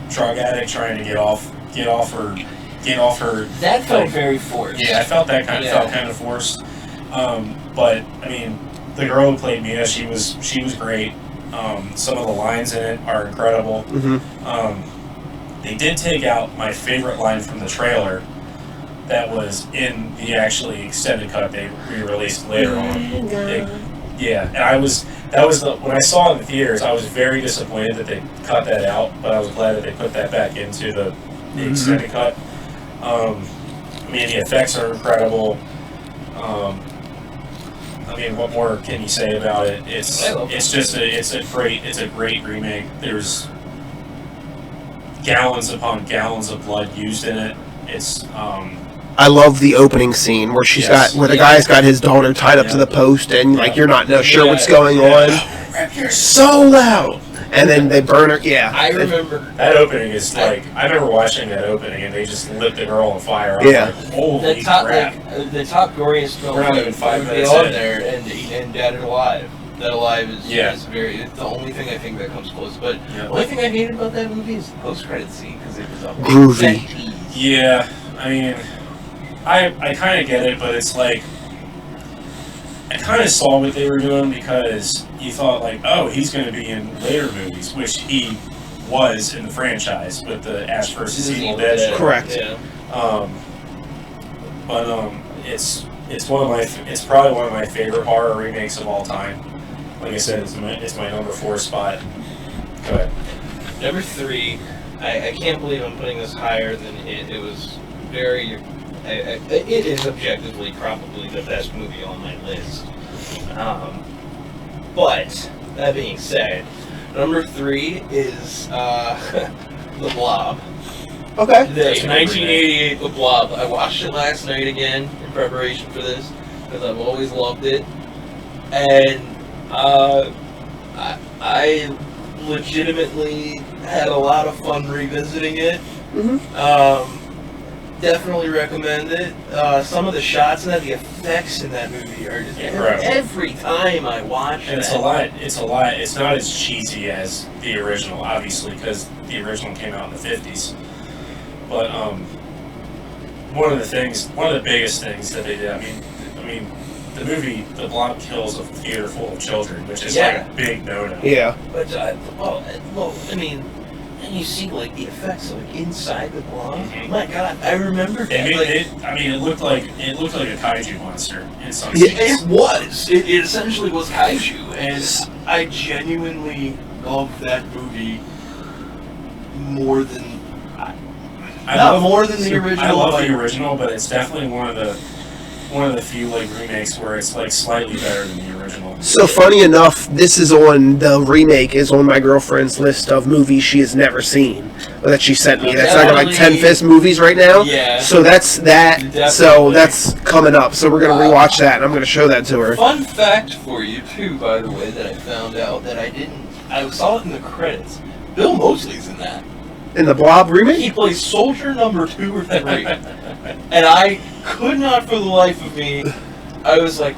S2: drug addict trying to get off her.
S1: That felt very forced.
S2: Yeah, I felt that felt kind of forced. But the girl who played Mia, she was great. Some of the lines in it are incredible.
S3: Mm-hmm.
S2: They did take out my favorite line from the trailer that was in the actually extended cut they re-released later on. And when I saw it in the theaters, I was very disappointed that they cut that out, but I was glad that they put that back into the extended cut. The effects are incredible. What more can you say about it? It's a great remake. There's gallons upon gallons of blood used in it. It's
S3: I love the opening scene where the guy's got his daughter tied up to the post and you're not sure what's going on.
S2: You're
S3: So loud. And then they burn her. Yeah.
S1: I remember.
S2: that opening is I remember watching that opening and they just lit the girl on fire.
S3: Yeah.
S2: Like, holy
S1: The top,
S2: crap.
S1: the top goriest film
S2: We're not even 5
S1: would
S2: minutes
S1: be on
S2: in.
S1: there, and Dead or Alive. Dead Alive is it's the only thing I think that comes close. But the only thing I hated about that movie is the post-credit scene because it was a
S3: Groovy.
S1: set piece.
S2: Yeah, I kind of get it, but it's like I kind of saw what they were doing because you thought like, oh, he's going to be in later movies, which he was in the franchise with the Ash vs. Evil Dead show.
S3: Correct.
S1: Yeah.
S2: It's probably one of my favorite horror remakes of all time. Like I said, it's my number 4 spot. Go ahead.
S1: Number 3, I can't believe I'm putting this higher than it. It was very. It is objectively probably the best movie on my list. But that being said, number 3 is The Blob.
S3: Okay.
S1: The 1988 The Blob. I watched it last night again in preparation for this because I've always loved it, and I legitimately had a lot of fun revisiting it.
S3: Mm-hmm.
S1: Definitely recommend it. Some of the shots and the effects in that movie are just
S2: Incredible.
S1: every time I watch
S2: And
S1: it.
S2: it's a lot. It's not as cheesy as the original, obviously, because the original came out in the 50s. But one of the biggest things that they did. The movie The Blob kills a theater full of children, which is like a big no-no.
S3: Yeah.
S1: But and you see like the effects like inside the blob.
S2: Mhm.
S1: My God, I remember that.
S2: It looked like a kaiju monster in some
S1: Yeah,
S2: scenes.
S1: it was. It essentially was kaiju, and I genuinely
S5: love that movie more than
S2: I
S5: not
S2: love
S5: more than the original.
S2: I love
S5: but-
S2: the original, but it's definitely one of the few like remakes where it's like slightly better than the original.
S3: So funny enough, this is on the remake is on my girlfriend's list of movies she has never seen that she sent me. That's like
S5: Definitely.
S3: 10 Fist movies right now.
S5: Yeah.
S3: So that's that. So
S5: Definitely.
S3: that's coming up. So we're gonna rewatch that, and I'm gonna show that to her.
S5: Fun fact for you too, by the way, that I found out that I saw it in the credits. Bill Moseley's in that.
S3: In the Blob remake.
S5: He plays soldier number 2 or 3. And I could not for the life of me, I was like,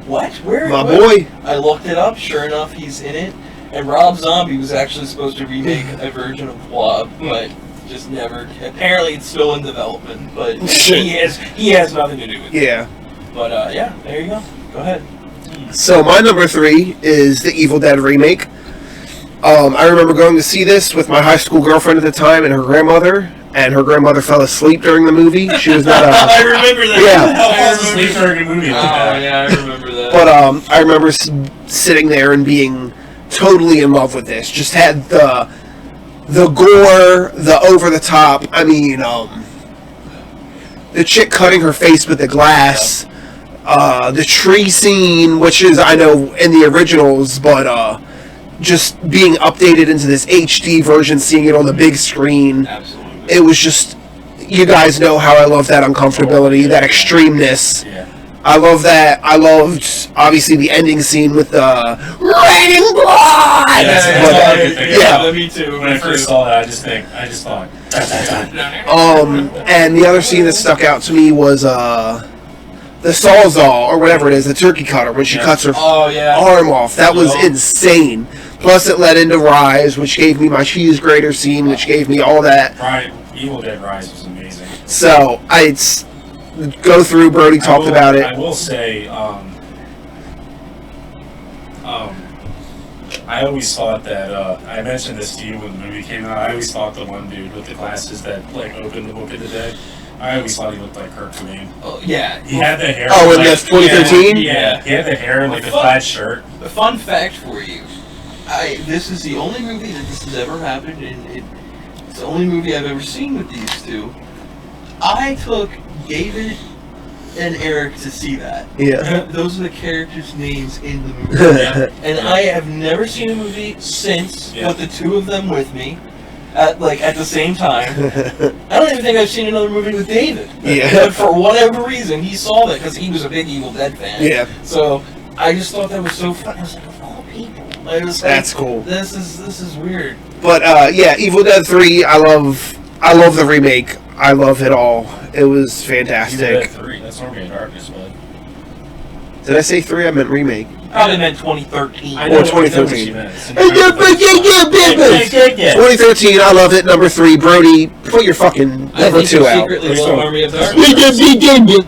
S5: what? Where?
S3: My
S5: what?
S3: boy.
S5: I looked it up, sure enough, he's in it. And Rob Zombie was actually supposed to remake a version of Blob, but just never. Apparently it's still in development, but he has nothing to do with it.
S3: Yeah.
S5: But yeah, there you go. Go ahead.
S3: So my number 3 is the Evil Dead remake. I remember going to see this with my high school girlfriend at the time and her grandmother fell asleep during the movie. She was not
S5: I remember that.
S3: Yeah.
S5: I
S2: Falls
S5: remember.
S2: asleep during a movie
S5: Oh
S2: like that.
S5: yeah, I remember that.
S3: But I remember sitting there and being totally in love with this. Just had the gore, the over the top. I mean, the chick cutting her face with the glass, the tree scene, which is I know in the originals, but just being updated into this HD version, seeing it on the big screen.
S5: Absolutely.
S3: It was just, you guys know how I love that uncomfortability, that extremeness.
S2: Yeah.
S3: I love that. I loved, obviously, the ending scene with the raining blood! Yeah.
S5: Me too.
S2: When I first saw that, I just thought,
S3: And the other scene that stuck out to me was the sawzall, or whatever it is, the turkey cutter, when she cuts her
S5: Oh yeah.
S3: arm off. That was
S5: Yeah.
S3: insane. Plus, it led into Rise, which gave me my cheese grater scene, which gave me all that.
S2: Evil Dead Rise was amazing.
S3: So, go through, Brody talked about it.
S2: I will say, I always thought that, I mentioned this to you when the movie came out, I always thought the one dude with the glasses that, like, opened the book of the dead, I always thought he looked like Kurt Cobain.
S5: Oh, yeah.
S2: He had the hair.
S3: Oh, in
S2: like,
S3: this 2013?
S2: Yeah, he had the hair and, like, the plaid shirt.
S5: A fun fact for you. This is the only movie that this has ever happened, and it's the only movie I've ever seen with these two. I took David and Eric to see that.
S3: Yeah.
S5: Those are the characters' names in the movie. And I have never seen a movie since with the two of them with me. At the same time. I don't even think I've seen another movie with David.
S3: Yeah.
S5: But for whatever reason, he saw that because he was a big Evil Dead fan.
S3: Yeah.
S5: So I just thought that was so fun. I was like, of all people. I was like,
S3: That's cool.
S5: This is weird.
S3: But yeah, Evil Dead 3, I love the remake. I love it all. It was
S2: Evil Dead
S3: fantastic.
S2: 3, that's Army of Darkness, bud.
S3: Did I say 3? I meant remake.
S5: Probably meant 2013.
S2: I
S3: Or
S2: know
S3: 2013.
S2: 2013.
S3: 2013, I love it. Number 3, Brody, put your fucking
S5: I
S3: number
S5: think
S3: 2
S5: you
S3: out.
S5: secretly love Army of Darkness.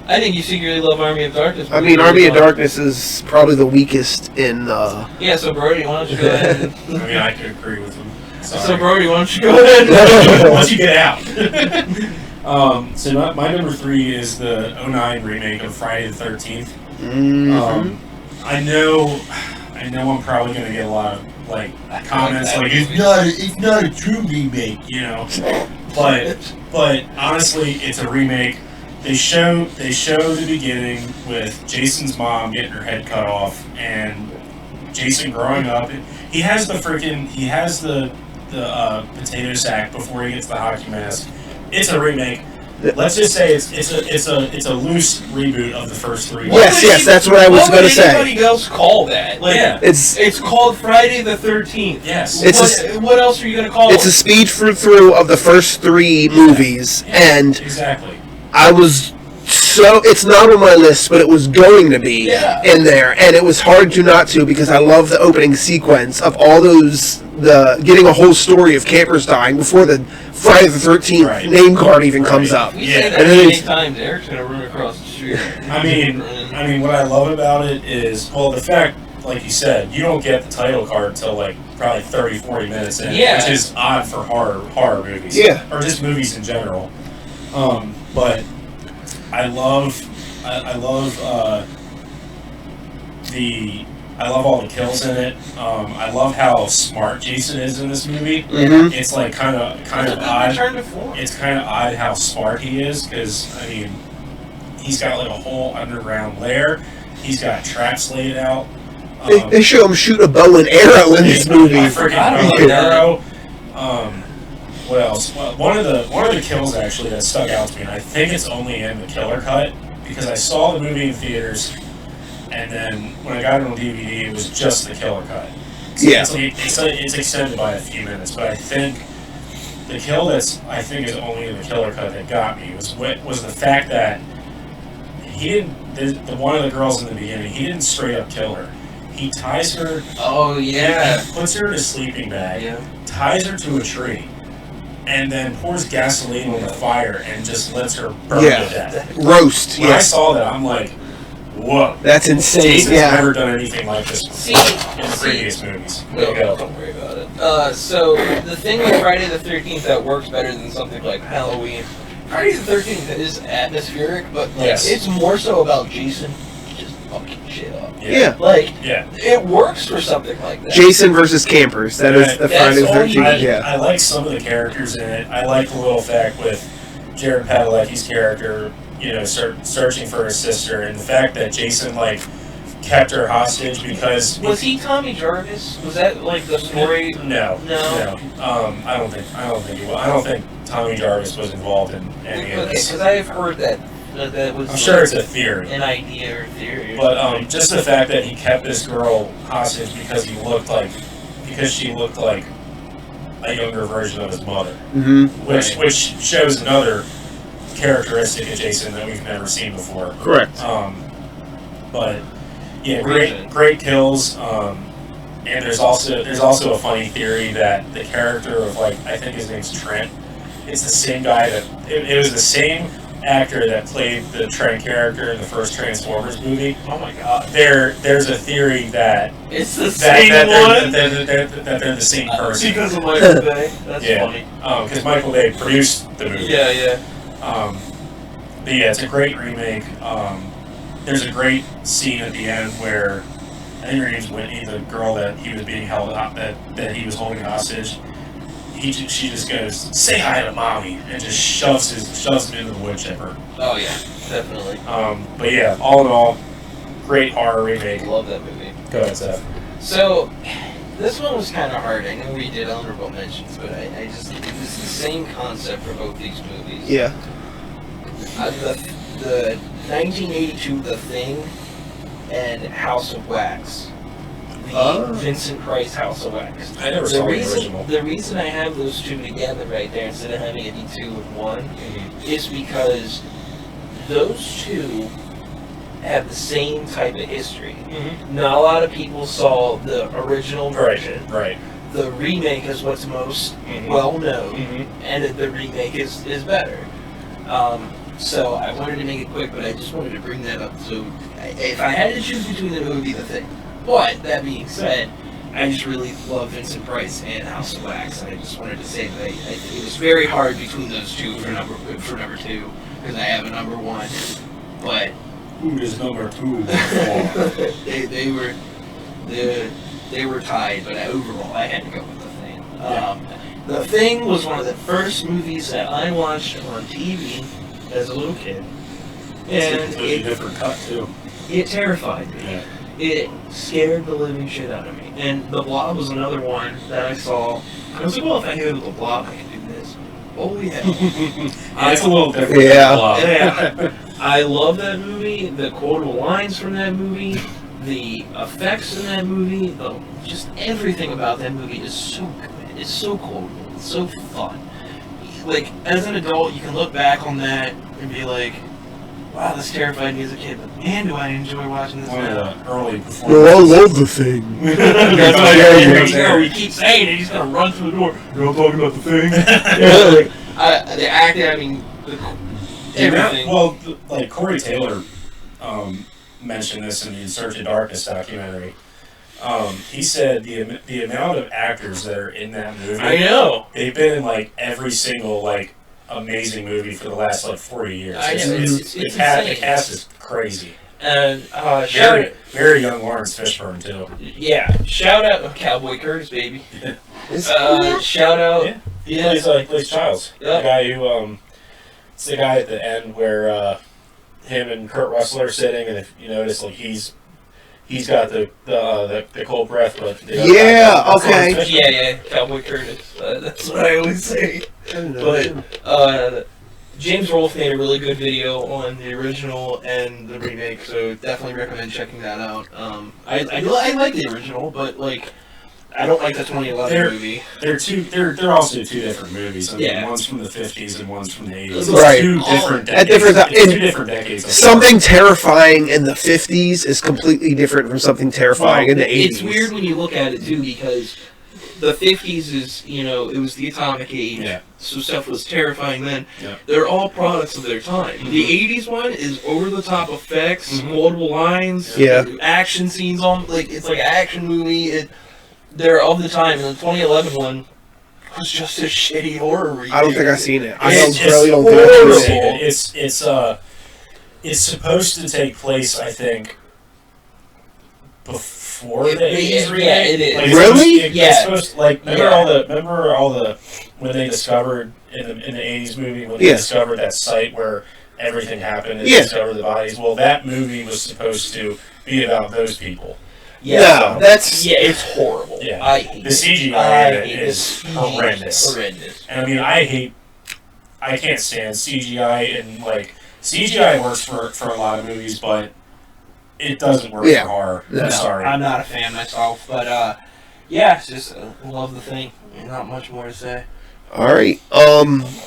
S5: I think you secretly love Army of Darkness.
S3: I mean, Army of Darkness is probably the weakest in.
S5: Yeah, so Brody, why don't you go ahead?
S2: I mean, I could agree with him.
S5: So
S2: Sorry.
S5: Brody, why don't you go ahead?
S2: Once you get out. So my number 3 is the 09 remake of Friday the 13th. I know I'm probably gonna get a lot of like comments like it's not a true remake, you know. But honestly, it's a remake. They show the beginning with Jason's mom getting her head cut off and Jason growing up. He has the potato sack before he gets the hockey mask. It's a remake. Let's just say it's a loose reboot of the first 3.
S3: Yes, that's what I was going to say.
S5: What would anybody else call that? Like,
S2: Yeah.
S3: It's
S5: called Friday the 13th.
S2: Yes.
S5: What else are you going to call
S3: it's
S5: it?
S3: a speed through of the first 3 movies, and
S2: Exactly.
S3: I was so it's not on my list, but it was going to be in there, and it was hard to not to because I love the opening sequence of all those getting a whole story of campers dying before the Friday the 13th name card even comes up.
S5: We say that
S3: And then
S5: many
S3: it's-
S5: times. Eric's going to run across the street.
S2: I mean, what I love about it is, well, the fact, like you said, you don't get the title card until like probably 30, 40 minutes in, which is odd for horror movies.
S3: Yeah.
S2: Or just movies in general. But I love the I love all the kills in it. I love how smart Jason is in this movie.
S3: Mhm.
S2: It's like kind of odd.
S5: Return to form.
S2: It's kind of odd how smart he is, because I mean, he's got like a whole underground lair. He's got traps laid out.
S3: They show him shoot a bow and arrow in this movie.
S2: I freaking bow and arrow. What else? Well, one of the kills actually that stuck out to me, and I think it's only in the killer cut, because I saw the movie in theaters, and then when I got it on DVD, it was just the killer cut. So
S3: Yeah.
S2: it's extended by a few minutes, but I think the kill is only in the killer cut that got me was the fact that he didn't. The one of the girls in the beginning, he didn't straight up kill her. He ties her.
S5: Oh yeah.
S2: He puts her in a sleeping bag,
S5: Yeah.
S2: ties her to a tree, and then pours gasoline on the fire and just lets her burn
S3: Yeah.
S2: to death.
S3: Roast.
S2: When I
S3: Yes.
S2: saw that, I'm like, whoa.
S3: That's insane.
S2: Jason's
S3: Yeah.
S2: never done anything like this before
S5: See,
S2: in the previous movies.
S5: No, don't worry about it. So the thing with Friday the 13th that works better than something like Halloween, Friday the 13th is atmospheric, but like,
S2: Yes.
S5: it's more so about Jason just fucking shit up.
S3: Yeah.
S5: Like,
S2: Yeah.
S5: it works for something like that.
S3: Jason versus campers. That is the
S5: That's
S3: Friday the
S5: all you
S3: 13th.
S5: need.
S3: Yeah.
S2: I like some of the characters in it. I like the little fact with Jared Padalecki's character, searching for his sister, and the fact that Jason kept her hostage because
S5: Was he Tommy Jarvis? Was that like the story?
S2: No.
S5: No.
S2: I don't think he was. I don't think Tommy Jarvis was involved in any of
S5: Okay,
S2: this.
S5: because I have heard that that was
S2: I'm sure it's a theory.
S5: an idea or theory. Or
S2: But
S5: something.
S2: just the fact that he kept this girl hostage because she looked like a younger version of his mother,
S3: Mm-hmm.
S2: which shows another characteristic of Jason that we've never seen before.
S3: Correct.
S2: But yeah,
S5: Reason.
S2: great kills. And there's also a funny theory that the character of I think his name's Trent. It's the same guy that it was the same actor that played the Trent character in the first Transformers movie.
S5: Oh my god.
S2: There's a theory that
S5: It's the same one?
S2: that they're the same person.
S5: Because of Michael Bay. That's
S2: Yeah.
S5: funny.
S2: Because Michael Bay produced the movie.
S5: Yeah.
S2: But yeah, it's a great remake. There's a great scene at the end where I think her name's Whitney, the girl that he was being held up, that he was holding hostage. She just goes, "Say hi to mommy," and just shoves him into the wood chipper.
S5: Oh yeah, definitely.
S2: But yeah, all in all, great horror remake.
S5: Love that movie.
S2: Go ahead, Seth.
S5: So, this one was kind of hard. I know we did honorable mentions, but I just it's the same concept for both these movies.
S3: Yeah.
S5: The 1982 The Thing and House of Wax. The Vincent Price House of Wax.
S2: I never saw the original.
S5: The reason I have those two together right there instead of having it be two and one is because those two have the same type of history.
S2: Mm-hmm.
S5: Not a lot of people saw the original version.
S2: Right.
S5: The remake is what's most
S2: Mhm.
S5: well known,
S2: Mm-hmm.
S5: and the remake is better. So I wanted to make it quick, but I just wanted to bring that up. So if I had to choose between them, it would be The Thing. But that being said, I just really love Vincent Price and House of Wax, and I just wanted to say that it was very hard between those two for number two, because I have a number one. But
S2: Who is number 2?
S5: they were tied, but overall I had to go with The Thing.
S2: Yeah.
S5: The Thing was one of the first movies that I watched on TV as a little kid, and
S2: It's a different cut too.
S5: it terrified me.
S2: Yeah.
S5: It scared the living shit out of me. And The Blob was another one that I saw. I was like, well, if I go to The Blob, I can do this. Holy hell.
S2: It's a little different.
S3: Yeah.
S5: Yeah. I love that movie, the quotable lines from that movie, the effects in that movie, just everything about that movie is so good. It's so quotable. It's so fun. Like, as an adult, you can look back on that and be like, wow, this terrified me as a kid, but man, do I enjoy watching this
S2: One
S5: now.
S2: of the early
S3: Well,
S2: performances.
S3: I love the thing.
S5: That's why we keep saying it. He's gonna run through the door. You're all talking about the thing. The acting. I mean, everything.
S2: Well, Corey Taylor mentioned this in the In Search of Darkness documentary. He said the amount of actors that are in that movie.
S5: I know.
S2: They've been in every single amazing movie for the last 40 years.
S5: I know. It's
S2: The
S5: insane.
S2: cast is crazy.
S1: And shout
S2: Very, very young Lawrence Fishburne too.
S1: shout out Cowboy Curtis, baby. Shout out,
S2: Yeah. Plays Childs.
S1: Yep.
S2: The guy who it's the guy at the end where him and Kurt Russell are sitting, and if you notice, like he's got the cold breath, but
S1: Cowboy Curtis. That's what I always say. But James Rolfe made a really good video on the original and the remake, so definitely recommend checking that out. I like the original, but like I don't like the 2011 movie.
S2: They're also two different movies. I mean,
S1: Yeah.
S2: one's from the 50s and one's from the 80s.
S3: Right.
S2: Two different
S3: At
S2: decades.
S3: different-
S2: It's
S3: in-
S2: two different decades.
S3: Something terrifying in the 50s is completely different from something terrifying in the 80s.
S1: It's weird when you look at it too, because the 50s is, it was the atomic age,
S2: Yeah.
S1: so stuff was terrifying then.
S2: Yeah.
S1: They're all products of their time. The 80s one is over-the-top effects, multiple lines,
S3: Yeah.
S1: action scenes, it's like an action movie. They're of the time, and the 2011 one was just a shitty horror remake.
S3: I don't think I've seen it. I
S2: It's
S3: really don't
S1: horrible.
S3: think I've seen it.
S2: It's supposed to take place, I think, before the 80s remake.
S1: Yeah, it is.
S2: Like,
S3: Really?
S2: It's supposed to, like, remember
S1: Yeah.
S2: all the when they discovered in the 80s movie when they
S3: Yeah.
S2: discovered that site where everything happened and
S3: Yeah.
S2: discovered the bodies. Well, that movie was supposed to be about those people.
S3: No, that's...
S1: it's horrible.
S2: Yeah.
S1: I hate
S2: The
S1: it.
S2: CGI in it
S1: hate
S2: is
S1: it.
S2: horrendous.
S1: Horrendous.
S2: And I mean, I can't stand CGI, and like CGI works for a lot of movies, but it doesn't work
S3: Yeah.
S2: for horror.
S3: No,
S2: I'm sorry.
S1: I'm not a fan myself, but it's just love the thing. Not much more to say.
S3: All right.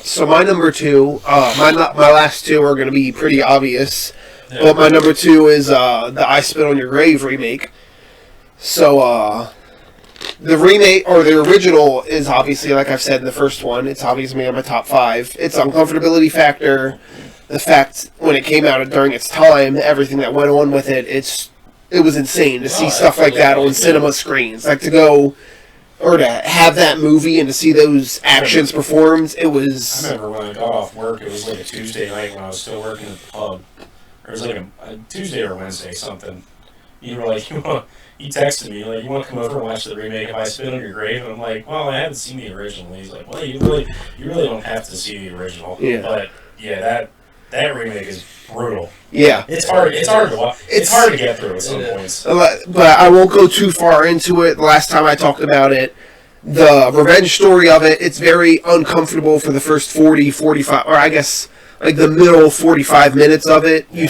S3: So my number two, my last two are going to be pretty obvious.
S2: Yeah.
S3: But my number two is the I Spit on Your Grave remake. So, the remake, or the original, is obviously, like I've said in the first one, it's obviously in my top 5. Its uncomfortability factor, the fact when it came out during its time, everything that went on with it, it was insane to see stuff like that on cinema screens. Like to go, or to have that movie and to see those actions performed, it
S2: I
S3: was...
S2: remember when I got off work, it was like a Tuesday night when I was still working at the pub. It was like a Tuesday or Wednesday, something. You were like, he texted me, like, you want to come over and watch the remake of I Spit on Your Grave? And I'm like, well, I haven't seen the original. And he's like, well, you really don't have to see the original.
S3: Yeah.
S2: But yeah, that remake is brutal.
S3: Yeah.
S2: It's hard to watch. It's hard to get through at some points.
S3: But I won't go too far into it. The last time I talked about it, the revenge story of it, it's very uncomfortable for the first 40, 45, or I guess like the middle 45 minutes of it. You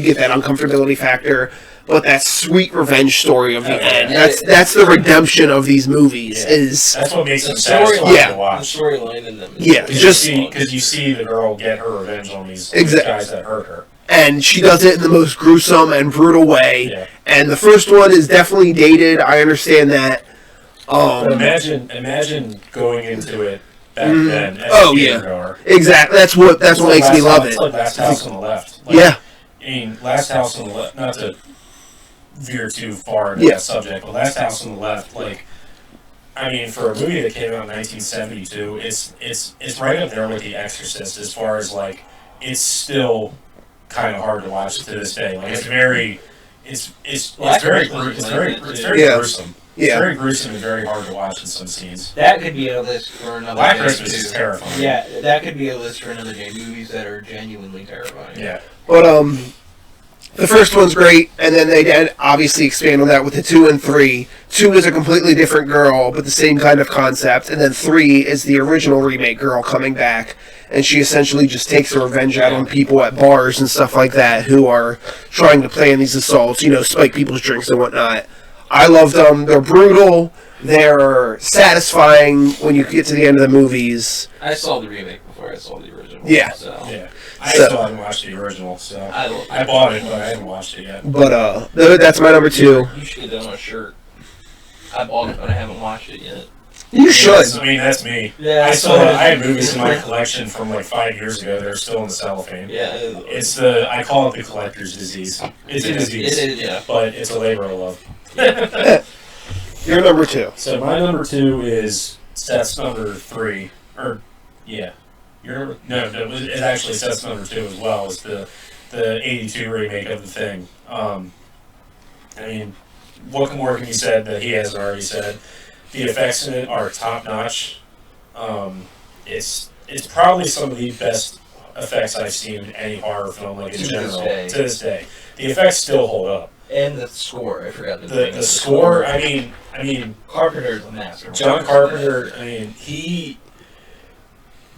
S3: get that uncomfortability factor. But that sweet revenge story of the end, that's the redemption of these movies.
S2: Yeah.
S3: Is
S2: That's what makes them
S1: The
S2: satisfying
S3: Yeah.
S2: to
S1: The
S2: watch.
S1: storyline in them.
S2: Because you see the girl get her revenge on these guys that hurt her.
S3: and she does it in the most gruesome and brutal way.
S2: Yeah.
S3: And the first one is definitely dated. I understand that.
S2: But imagine going into it back then as
S3: Oh,
S2: a
S3: yeah.
S2: theatergoer.
S3: Exactly. That's what makes me love it.
S2: It's like Last House on the Left.
S3: Yeah.
S2: I mean, Last House on the Left, not to veer too far into that subject, but Last House on the Left, like, I mean, for a movie that came out in 1972, it's right up there with The Exorcist as far as, like, it's still kind of hard to watch to this day. Like, it's very gruesome. It's very gruesome and very hard to watch in some scenes.
S1: That could be a list for another
S2: Black
S1: day,
S2: Christmas
S1: too.
S2: is terrifying.
S1: Yeah, that could be a list for another day. Movies that are genuinely terrifying.
S2: Yeah.
S3: But the first one's great, and then they did obviously expand on that with the 2 and 3. 2 is a completely different girl, but the same kind of concept, and then 3 is the original remake girl coming back, and she essentially just takes her revenge out on people at bars and stuff like that who are trying to plan these assaults, spike people's drinks and whatnot. I love them. They're brutal. They're satisfying when you get to the end of the movies.
S1: I saw the remake before I saw the original.
S3: Yeah.
S1: So.
S2: Yeah. I still haven't watched the original, so I bought it, but I haven't watched it yet.
S3: But that's my number 2.
S1: You should have done on a shirt. I bought it, but I haven't watched it yet.
S3: You should.
S2: I mean, that's me.
S1: Yeah,
S2: I had movies in my collection from like 5 years ago. They're still in the cellophane.
S1: Yeah.
S2: I call it the collector's disease. It's a disease.
S1: It is, yeah.
S2: But it's a labor of love.
S3: You're number 2.
S2: So my number 2 is Seth's number 3. Or, yeah. Your number, no, it actually Seth's number 2 as well. Is the the '82 remake of The Thing. I mean, what more can be said that he hasn't already said? The effects in it are top notch. It's probably some of the best effects I've seen in any horror film, like in general, to this day. The effects still hold up.
S4: And the score, I forgot
S2: The score. I mean,
S4: Carpenter's a master.
S2: John Carpenter.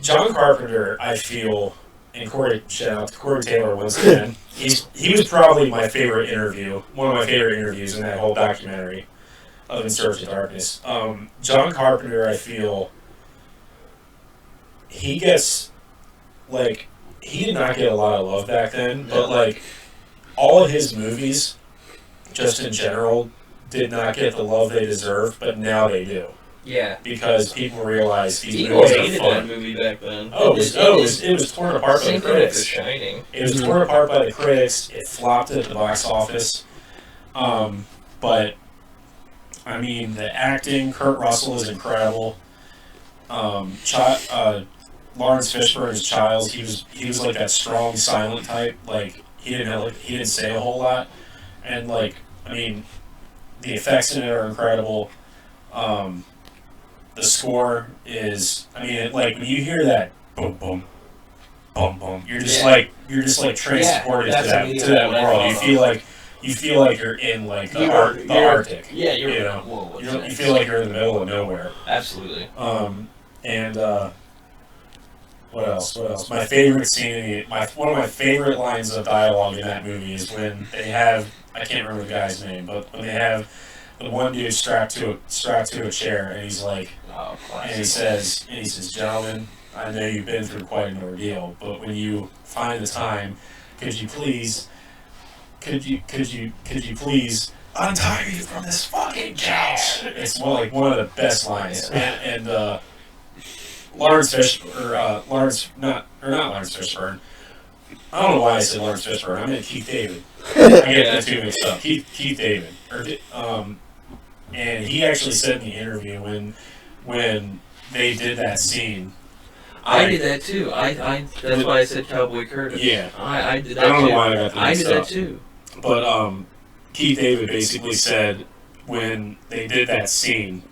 S2: John Carpenter, I feel, and shout out to Corey Taylor once again. He was probably my favorite interview, one of my favorite interviews in that whole documentary of In Search of Darkness. John Carpenter, I feel, he gets, like, he did not get a lot of love back then, but, like, all of his movies, just in general, did not get the love they deserve, but now they do.
S4: Yeah.
S2: Because people realize these
S5: People
S2: movies are
S5: hated
S2: fun.
S5: that movie back then.
S2: It was torn apart by the critics.
S4: Shining.
S2: It was torn apart by the critics. It flopped at the box office. But, I mean, the acting, Kurt Russell is incredible. Lawrence Fishburne's Childs, he was like that strong, silent type. Like, he didn't say a whole lot. And, like, I mean, the effects in it are incredible. The score is, I mean, like, when you hear that boom, boom, boom, boom, you're just like transported to that world. You feel like you're in, like, the Arctic.
S5: Yeah,
S2: you feel like you're in the middle of nowhere.
S5: Absolutely.
S2: And what else? My favorite scene, one of my favorite lines of dialogue in that movie is when they have, I can't remember the guy's name, but when they have the one dude strapped to a chair, and he's like, and he says, gentlemen, I know you've been through quite an ordeal, but when you find the time, could you please untie me from this fucking couch? It's one of the best lines. And Lawrence Fishburne. I don't know why I said Lawrence Fishburne. I meant Keith David. I get that two mixed up. Keith David. And he actually said in the interview when they did that scene.
S5: I did that too. That's why I said Cowboy Curtis.
S2: Yeah.
S5: I did that
S2: I don't
S5: too.
S2: know why I got that
S5: I
S2: mixed
S5: did
S2: up.
S5: that too.
S2: But Keith David basically said when they did that scene,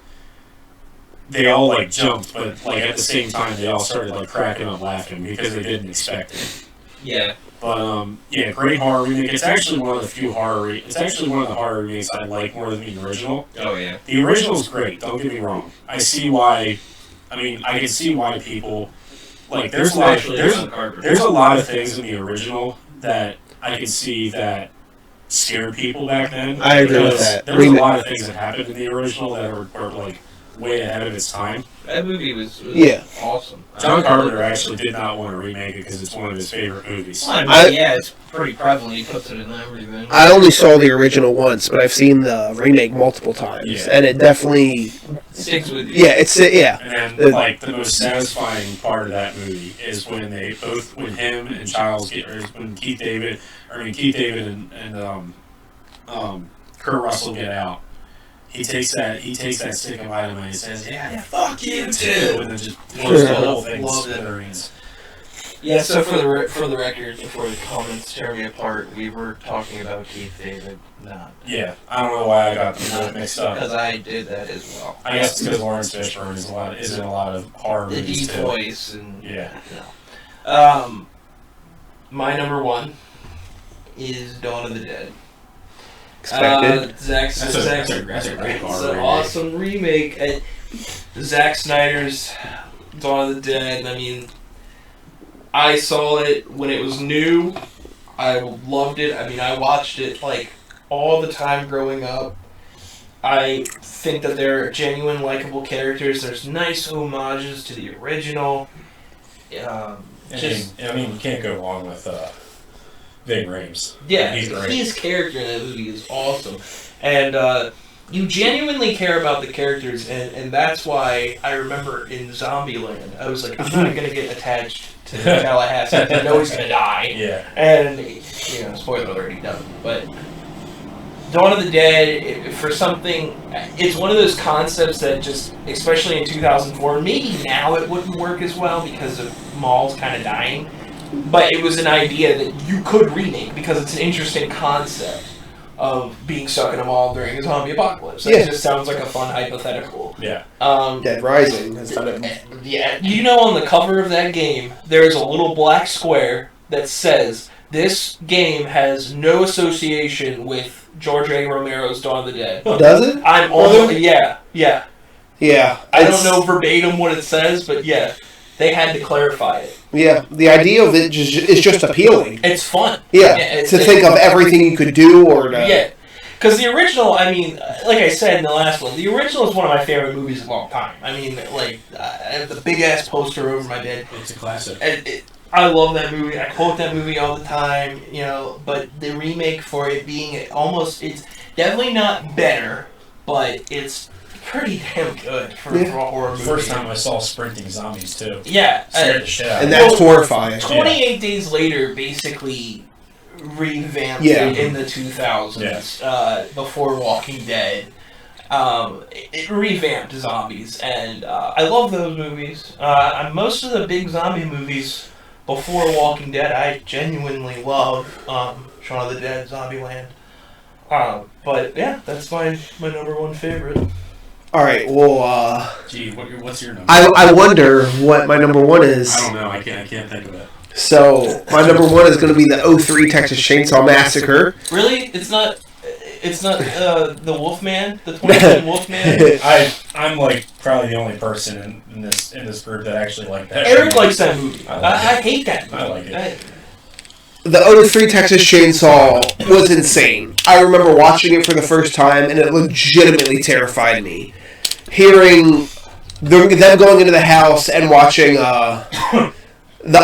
S2: they all like jumped, but like at the same time they all started like cracking up laughing because they didn't expect it.
S5: Yeah.
S2: But yeah, great horror remake. It's actually one of the few It's actually one of the horror remakes I like more than the original.
S5: Oh yeah.
S2: The original's great. Don't get me wrong. I see why. I mean, I can see why people like. There's a lot of things in the original that I can see that scared people back then.
S3: I agree with that.
S2: There was a lot of things that happened in the original that were like way ahead of its time.
S5: That movie was awesome.
S2: John Carpenter actually did not want to remake it because it's one of his favorite movies.
S5: Yeah, it's pretty prevalent. He puts it in everything.
S3: I only saw the original once, but I've seen the remake multiple times, and it definitely
S5: sticks with you.
S3: Yeah,
S2: And then, like, the most satisfying part of that movie is when him and Childs when Keith David and Kurt Russell get out. He takes that stick of vitamin and he says, "Yeah, fuck you too," and then just blows the whole thing to smithereens.
S5: Yeah. So for the record, before the comments tear me apart, we were talking about Keith David, not.
S2: Yeah, I don't know why I got them mixed up.
S5: Because I did that as well.
S2: I guess it's because Lawrence Fishburne is in a lot of horror
S5: the
S2: movies
S5: deep
S2: too.
S5: voice and
S2: Yeah.
S5: No. My number one is Dawn of the Dead.
S3: expected.
S2: That's a great
S5: It's
S2: horror
S5: an
S2: remake.
S5: awesome remake. Zack Snyder's Dawn of the Dead. I mean, I saw it when it was new. I loved it. I mean, I watched it like all the time growing up. I think that they're genuine, likable characters. There's nice homages to the original.
S2: You can't go wrong with Ving Rhames.
S5: Yeah,
S2: He's great.
S5: his character in that movie is awesome. And you genuinely care about the characters, and that's why I remember in Zombieland, I was like, I'm not going to get attached to Tallahassee. I know he's going to die.
S2: Yeah.
S5: And, spoiler alert, he doesn't. But Dawn of the Dead, for something, it's one of those concepts that just, especially in 2004, maybe now it wouldn't work as well because of malls kind of dying.
S6: But it was an idea that you could remake because it's an interesting concept of being stuck in a mall during a zombie apocalypse. It just sounds like a fun hypothetical.
S2: Yeah.
S3: Dead Rising has done it.
S6: Yeah. You know, on the cover of that game, there's a little black square that says, "This game has no association with George A. Romero's Dawn of the Dead."
S3: Does it?
S6: I'm almost... Yeah.
S3: Yeah.
S6: I don't know verbatim what it says, but yeah. They had to clarify it.
S3: Yeah, the idea of it is just appealing.
S6: It's fun.
S3: Yeah, to think of everything you could do or to...
S6: Yeah, because the original, I mean, like I said in the last one, the original is one of my favorite movies of all time. I mean, like, I have the big-ass poster over my bed.
S2: It's a classic.
S6: I love that movie. I quote that movie all the time, you know, but the remake for it being almost... It's definitely not better, but it's pretty damn good for a horror movie.
S2: First time I saw sprinting zombies too.
S6: Yeah.
S2: Scared the shit out of
S3: And
S2: me.
S3: that's horrifying.
S6: 28 Days Later basically revamped it in the 2000s before Walking Dead. It revamped zombies, and I love those movies. Most of the big zombie movies before Walking Dead, I genuinely love Shaun of the Dead, Zombieland. But yeah, that's my number one favorite.
S3: All right, well,
S2: Gee, what's your number?
S3: I wonder what my number one is.
S2: I don't know. I can't think of it.
S3: So, my number one is going to be the 2003 Texas Chainsaw Massacre.
S6: Really? It's not the Wolfman, the 2010 Wolfman.
S2: I'm like probably the only person in this group that actually liked that.
S6: Eric likes that movie.
S2: I
S6: hate that movie.
S2: I like it.
S3: The 03 Texas Chainsaw was insane. I remember watching it for the first time, and it legitimately terrified me. Hearing them going into the house and watching the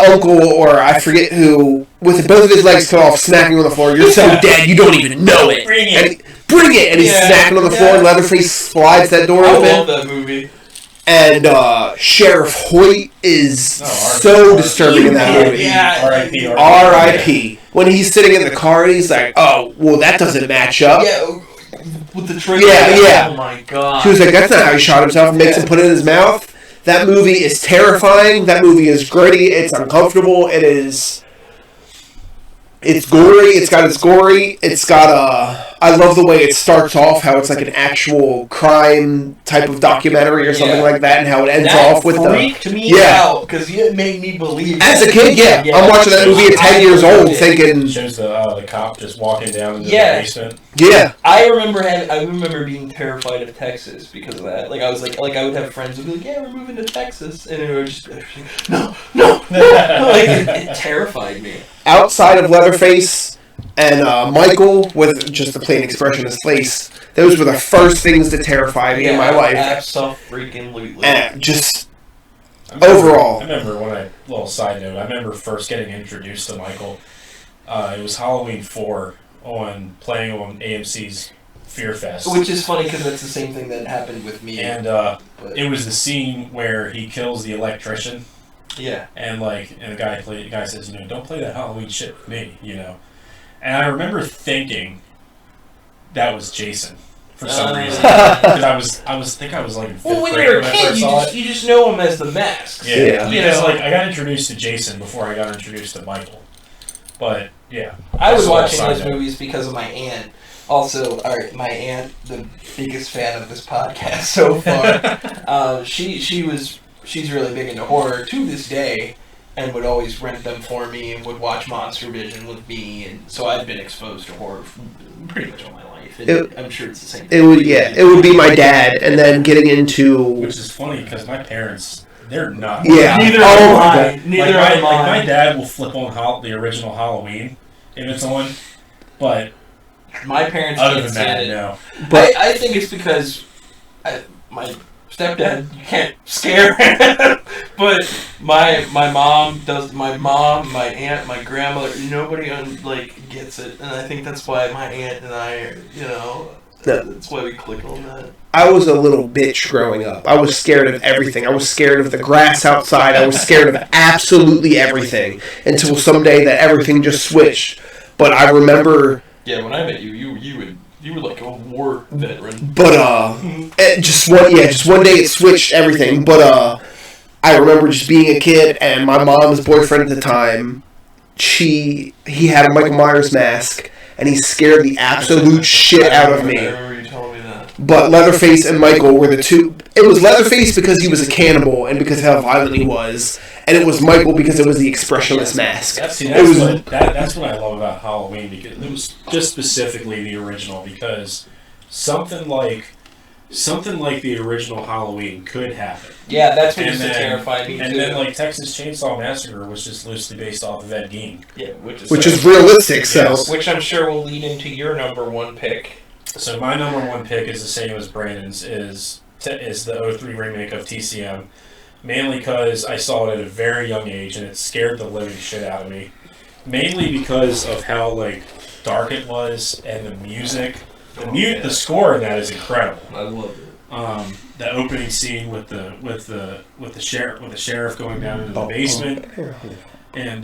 S3: uncle, or I forget who, with both of his legs cut off, smacking on the floor. "You're so dead, you don't even know it."
S2: Bring it.
S3: And he's smacking on the floor, and Leatherface slides that door open.
S6: I love that movie.
S3: And Sheriff Hoyt is so disturbing in that movie.
S6: Yeah.
S3: R.I.P. When he's sitting in the car and he's like, "Oh, well, that doesn't match up."
S6: Yeah, with the trigger.
S3: Yeah.
S6: Oh my god.
S3: She was like, "That's not how he shot himself." And makes him put it in his mouth. That movie is terrifying. That movie is gritty. It's uncomfortable. It's gory. It's gory. It's got I love the way it starts off, how it's like an actual crime type of documentary or something like that, and how it ends off with
S6: freaked me out, because it made me believe.
S3: As a kid, I'm watching that movie at 10 years old, thinking.
S2: It shows the cop just walking down into the basement.
S3: Yeah.
S6: I remember being terrified of Texas because of that. Like I was like I would have friends who'd be like, "Yeah, we're moving to Texas," and it would just be like, no. Like it terrified me.
S3: Outside of Leatherface and Michael, with just the plain expression of his face, those were the first things that terrified me in my life.
S6: Absolutely.
S3: And just overall.
S2: I remember little side note, I remember first getting introduced to Michael. It was Halloween 4 playing on AMC's Fear Fest.
S6: Which is funny because that's the same thing that happened with me.
S2: And it was the scene where he kills the electrician.
S6: Yeah.
S2: And the guy says, "Don't play that Halloween shit with me," And I remember thinking that was Jason for some reason. Because I was like in fifth
S6: when
S2: grade
S6: you're a
S2: when I
S6: kid,
S2: first saw it.
S6: you just know him as the masks.
S2: Yeah. Because I got introduced to Jason before I got introduced to Michael. But yeah.
S6: I was watching those movies because of my aunt. Also, my aunt, the biggest fan of this podcast so far. She's really big into horror to this day, and would always rent them for me and would watch Monster Vision with me, and so I've been exposed to horror pretty much all my life. And I'm sure it's the same thing.
S3: It would be my dad, and then getting into...
S2: Which is funny, because my parents, they're not...
S3: Yeah.
S6: Neither am I. Neither am I.
S2: My dad will flip on the original Halloween if it's on, but...
S6: My parents
S2: other
S6: can't
S2: than that,
S6: stand it.
S2: no.
S6: But I think it's because my stepdad, you can't scare him. But my mom, my aunt, my grandmother, nobody gets it, and I think that's why my aunt and I, that's why we click on that.
S3: I was a little bitch growing up. I was scared of everything. I was scared of the grass outside. I was scared of absolutely everything until someday that everything just switched. But I remember...
S6: Yeah, when I met you, you were like a war veteran.
S3: But just one day it switched everything. But I remember just being a kid, and my mom's boyfriend at the time he had a Michael Myers mask, and he scared the absolute shit out of me.
S6: I remember you telling me that.
S3: But Leatherface and Michael were the two. It was Leatherface because he was a cannibal and because how violent he was, and it was Michael because it was the expressionless mask.
S2: That's what I love about Halloween, because it was just specifically the original, because something like the original Halloween could happen.
S6: Yeah, that's what used to terrify me,
S2: and
S6: too.
S2: then, like, Texas Chainsaw Massacre was just loosely based off of Ed Gein.
S6: Yeah,
S3: which is realistic, so.
S2: Yes.
S6: Which I'm sure will lead into your number one pick.
S2: So my number one pick is the same as Brandon's, is the 03 remake of TCM. Mainly because I saw it at a very young age, and it scared the living shit out of me. Mainly because of how, like, dark it was, and the music. The score in that is incredible.
S6: I love it.
S2: The opening scene with the sheriff going down into the basement, and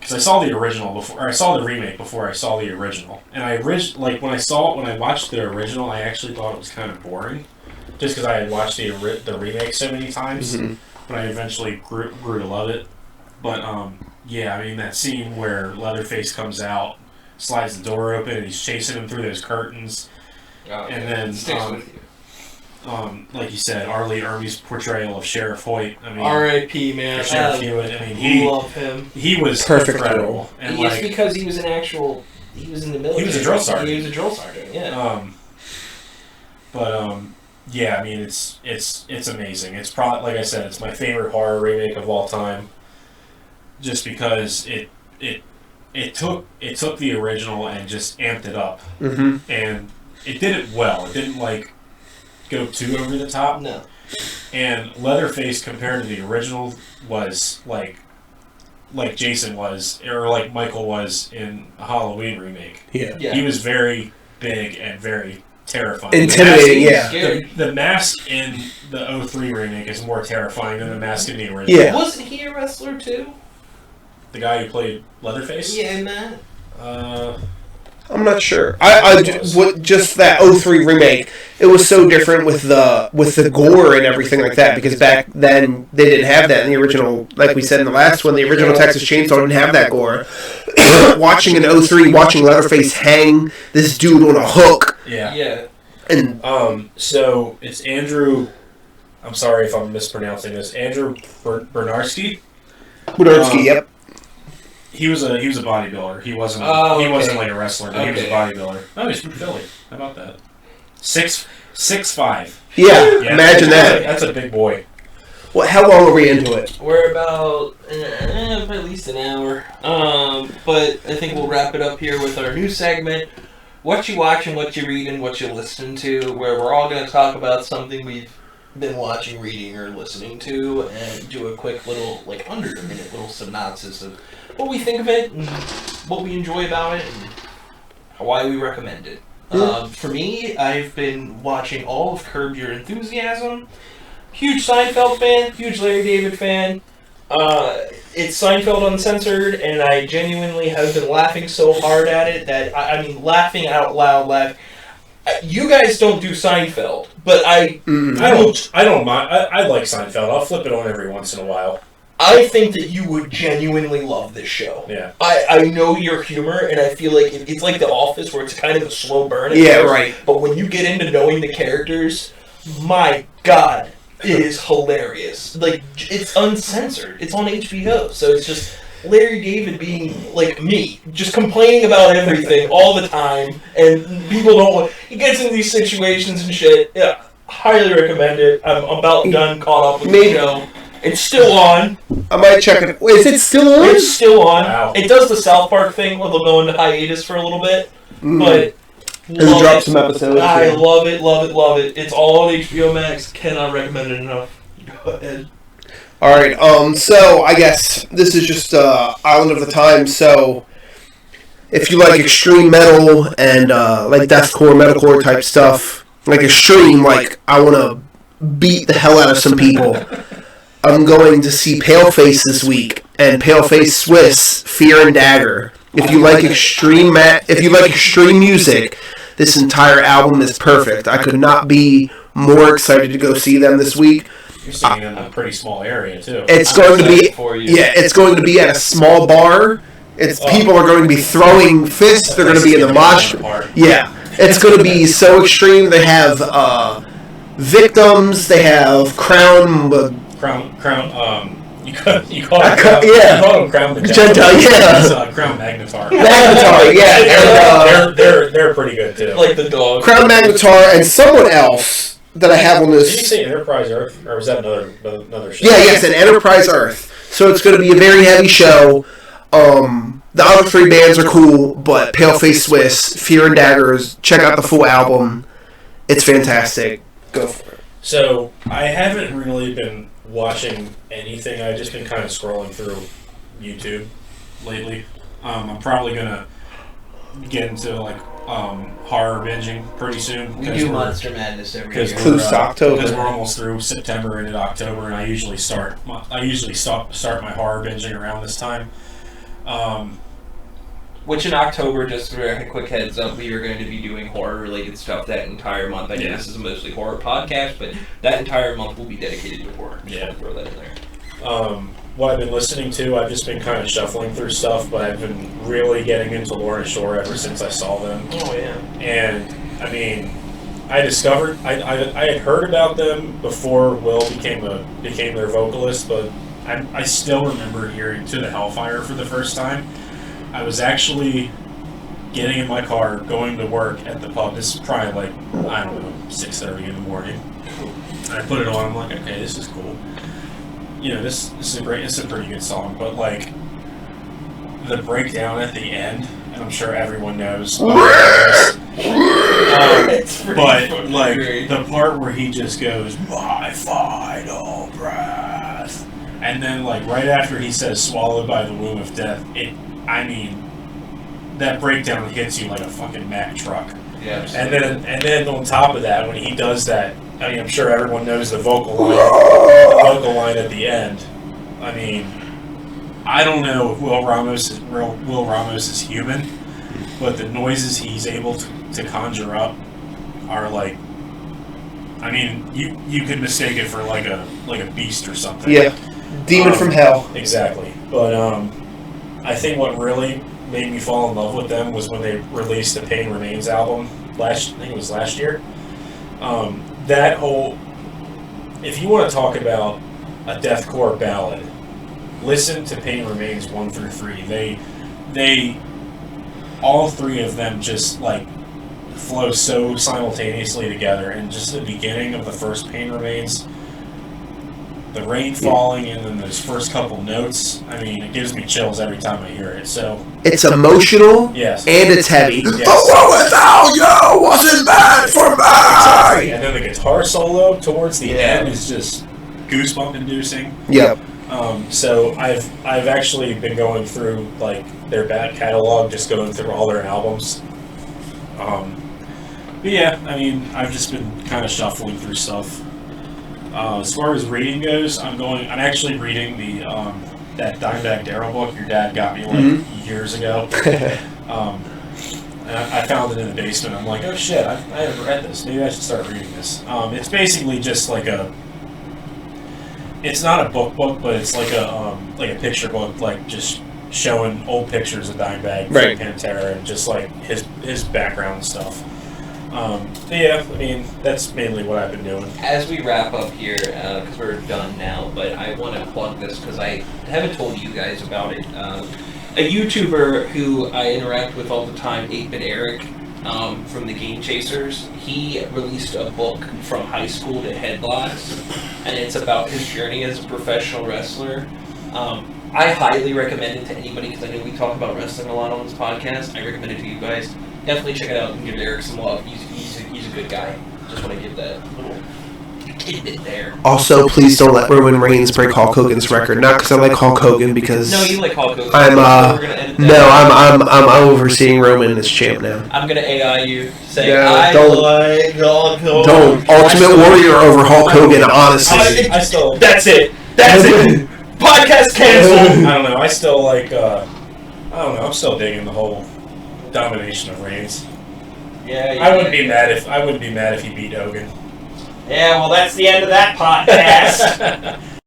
S2: because I saw the original before, or I saw the remake before I saw the original, and when I watched the original, I actually thought it was kind of boring, just because I had watched the remake so many times, but I eventually grew to love it. But yeah, I mean, that scene where Leatherface comes out, slides the door open, and he's chasing him through those curtains. And then, like you said, R. Lee Ermey's portrayal of Sheriff Hoyt. I mean,
S6: R.I.P. man.
S2: Sheriff Hewitt. I mean,
S6: love him.
S2: He was
S3: Perfect
S2: incredible. And
S6: it's because he was he was in the military.
S2: He was a drill sergeant.
S6: He was a drill sergeant. Yeah.
S2: Yeah, I mean, it's amazing. It's probably, like I said, it's my favorite horror remake of all time. Just because it took the original and just amped it up, and it did it well. It didn't like go too over the top.
S6: No.
S2: And Leatherface compared to the original was like Jason was, or like Michael was in a Halloween remake.
S3: Yeah.
S2: He was very big and very terrifying.
S3: Intimidating, yeah.
S2: The mask in the 03 remake is more terrifying than the mask in the original.
S3: Yeah.
S6: Wasn't he a wrestler too?
S2: The guy who played Leatherface?
S6: Yeah, in that.
S3: I'm not sure. Just that 03 remake, it was so different with the gore and everything like that, because back then they didn't have that in the original. Like we said in the last one, the original Texas Chainsaw didn't have that gore. Watching an 03, watching Leatherface hang this dude on a hook.
S2: Yeah.
S6: Yeah.
S3: And
S2: so it's Andrew. I'm sorry if I'm mispronouncing this. Andrew Bernarski.
S3: Yep.
S2: He was a bodybuilder. He wasn't like a wrestler, but he was a bodybuilder. Oh, he's from Philly. How about that? 6'5".
S3: Yeah, imagine that.
S2: That's a big boy.
S3: Well, how long are we into it?
S6: We're about at least an hour. But I think we'll wrap it up here with our new segment, What You Watching, What You Reading, What You Listening To, where we're all going to talk about something we've been watching, reading, or listening to, and do a quick little, like, under-a-minute little synopsis of what we think of it, and what we enjoy about it, and why we recommend it. For me, I've been watching all of Curb Your Enthusiasm. Huge Seinfeld fan, huge Larry David fan. It's Seinfeld Uncensored, and I genuinely have been laughing so hard at it that, I mean, laughing out loud, You guys don't do Seinfeld, but I don't
S2: mind. I like Seinfeld. I'll flip it on every once in a while.
S6: I think that you would genuinely love this show.
S2: Yeah.
S6: I know your humor, and I feel like it's like The Office, where it's kind of a slow burn.
S3: Yeah, right.
S6: But when you get into knowing the characters, my God, it is hilarious. Like, it's uncensored. It's on HBO, so it's just Larry David being like me, just complaining about everything all the time, and people don't want. He gets into these situations and shit. Yeah, highly recommend it. I'm about done, caught up with the show. It's still on.
S3: I might check it. Wait, is it still on?
S6: It's still on.
S2: Wow.
S6: It does the South Park thing where they'll go into hiatus for a little bit, but
S3: drop some episodes.
S6: I love it. It's all on HBO Max. Cannot recommend it enough. Go ahead.
S3: Alright, so I guess this is just Island of the Time, so if you like extreme metal and like deathcore, metalcore type stuff, like extreme, like I want to beat the hell out of some people, I'm going to see Paleface this week, and Paleface Swiss, Fear and Dagger. If you like extreme music, this entire album is perfect. I could not be more excited to go see them this week.
S2: You're seeing in a pretty small area too.
S3: It's going to be
S1: for you.
S3: it's going to be at a small bar. People are going to be throwing fists. They're going to be in the mosh. Yeah, it's going to be so extreme. They have victims. They have crown.
S2: You call it Crown
S3: Gentile, yeah.
S2: Crown Magnetar.
S3: Magnetar, yeah. And,
S2: they're pretty good too.
S6: Like the dog.
S3: Crown Magnetar and someone else that I have on
S2: Did you
S3: this.
S2: say Enterprise Earth, or was that another show?
S3: Yeah, yes, an Enterprise Earth. So it's going to be a very heavy show. The other three bands are cool, but Paleface Swiss, Fear and Daggers, check out the full album. It's fantastic. Go for it.
S2: So, I haven't really been watching anything. I've just been kind of scrolling through YouTube lately. I'm probably going to get into, like, horror binging pretty soon.
S6: We do Monster Madness every year.
S3: Close to October.
S2: Because we're almost through September into October, and I usually start my horror binging around this time.
S6: Which in October, just for a quick heads up, we are going to be doing horror-related stuff that entire month. I know this is mostly horror podcast, but that entire month will be dedicated to horror.
S2: Yeah.
S6: I'll throw that in there.
S2: What I've been listening to, I've just been kind of shuffling through stuff, but I've been really getting into Lorna Shore ever since I saw them.
S6: Oh, yeah.
S2: And, I mean, I discovered, I had heard about them before Will became their vocalist, but I still remember hearing To the Hellfire for the first time. I was actually getting in my car, going to work at the pub. This is probably like, I don't know, 6:30 in the morning. And I put it on, I'm like, okay, this is cool. You know, this is it's a pretty good song, but like, the breakdown at the end, and I'm sure everyone knows about this, but like, the part where he just goes, my final breath, and then like, right after he says, swallowed by the womb of death, that breakdown hits you like a fucking Mack truck.
S6: Yeah.
S2: And then on top of that, when he does that, I mean, I'm sure everyone knows the vocal line at the end. I mean, I don't know if Will Ramos is human, but the noises he's able to conjure up are like, I mean, you could mistake it for like a beast or something.
S3: Yeah, demon from hell.
S2: Exactly. But I think what really made me fall in love with them was when they released the Pain Remains album I think it was last year. That whole, if you want to talk about a deathcore ballad, listen to Pain Remains 1 through 3. They all three of them just like flow so simultaneously together, and just the beginning of the first Pain Remains, the rain falling, and then those first couple notes, I mean, it gives me chills every time I hear it. So
S3: It's emotional,
S2: yes,
S3: and it's heavy.
S2: yes.
S3: The world without you wasn't bad for me!
S2: Exactly. And then the guitar solo towards the end is just goosebump inducing.
S3: Yep.
S2: So I've actually been going through like their back catalog, just going through all their albums. But yeah, I mean, I've just been kind of shuffling through stuff. As far as reading goes, I'm actually reading the that Dimebag Darrell book your dad got me like years ago. And I found it in the basement. I'm like, oh shit, I haven't read this. Maybe I should start reading this. It's basically just like it's not a book, but it's like a picture book, like just showing old pictures of Dimebag from Pantera and just like his background and stuff. Yeah, I mean, that's mainly what I've been doing.
S6: As we wrap up here, because we're done now, but I want to plug this because I haven't told you guys about it. A YouTuber who I interact with all the time, BitEric, from the Game Chasers, he released a book from high school to headlocks, and it's about his journey as a professional wrestler. I highly recommend it to anybody because I know we talk about wrestling a lot on this podcast. I recommend it to you guys. Definitely check it out and give Eric some love. He's a good guy. Just want to give that little tidbit there.
S3: Also, please don't let Roman Reigns break Hulk Hogan's record. Not because I like Hulk Hogan, because
S6: No, you like Hulk Hogan.
S3: I'm overseeing Roman as champ now.
S6: I'm gonna AI you saying
S3: Don't Ultimate Warrior over Hulk Hogan. Honestly,
S2: I still.
S6: That's it. Podcast canceled.
S2: I don't know. I still like. I don't know. I'm still digging the whole domination of Reigns.
S6: Yeah.
S2: I wouldn't be mad if he beat Hogan.
S1: Yeah, well, that's the end of that podcast.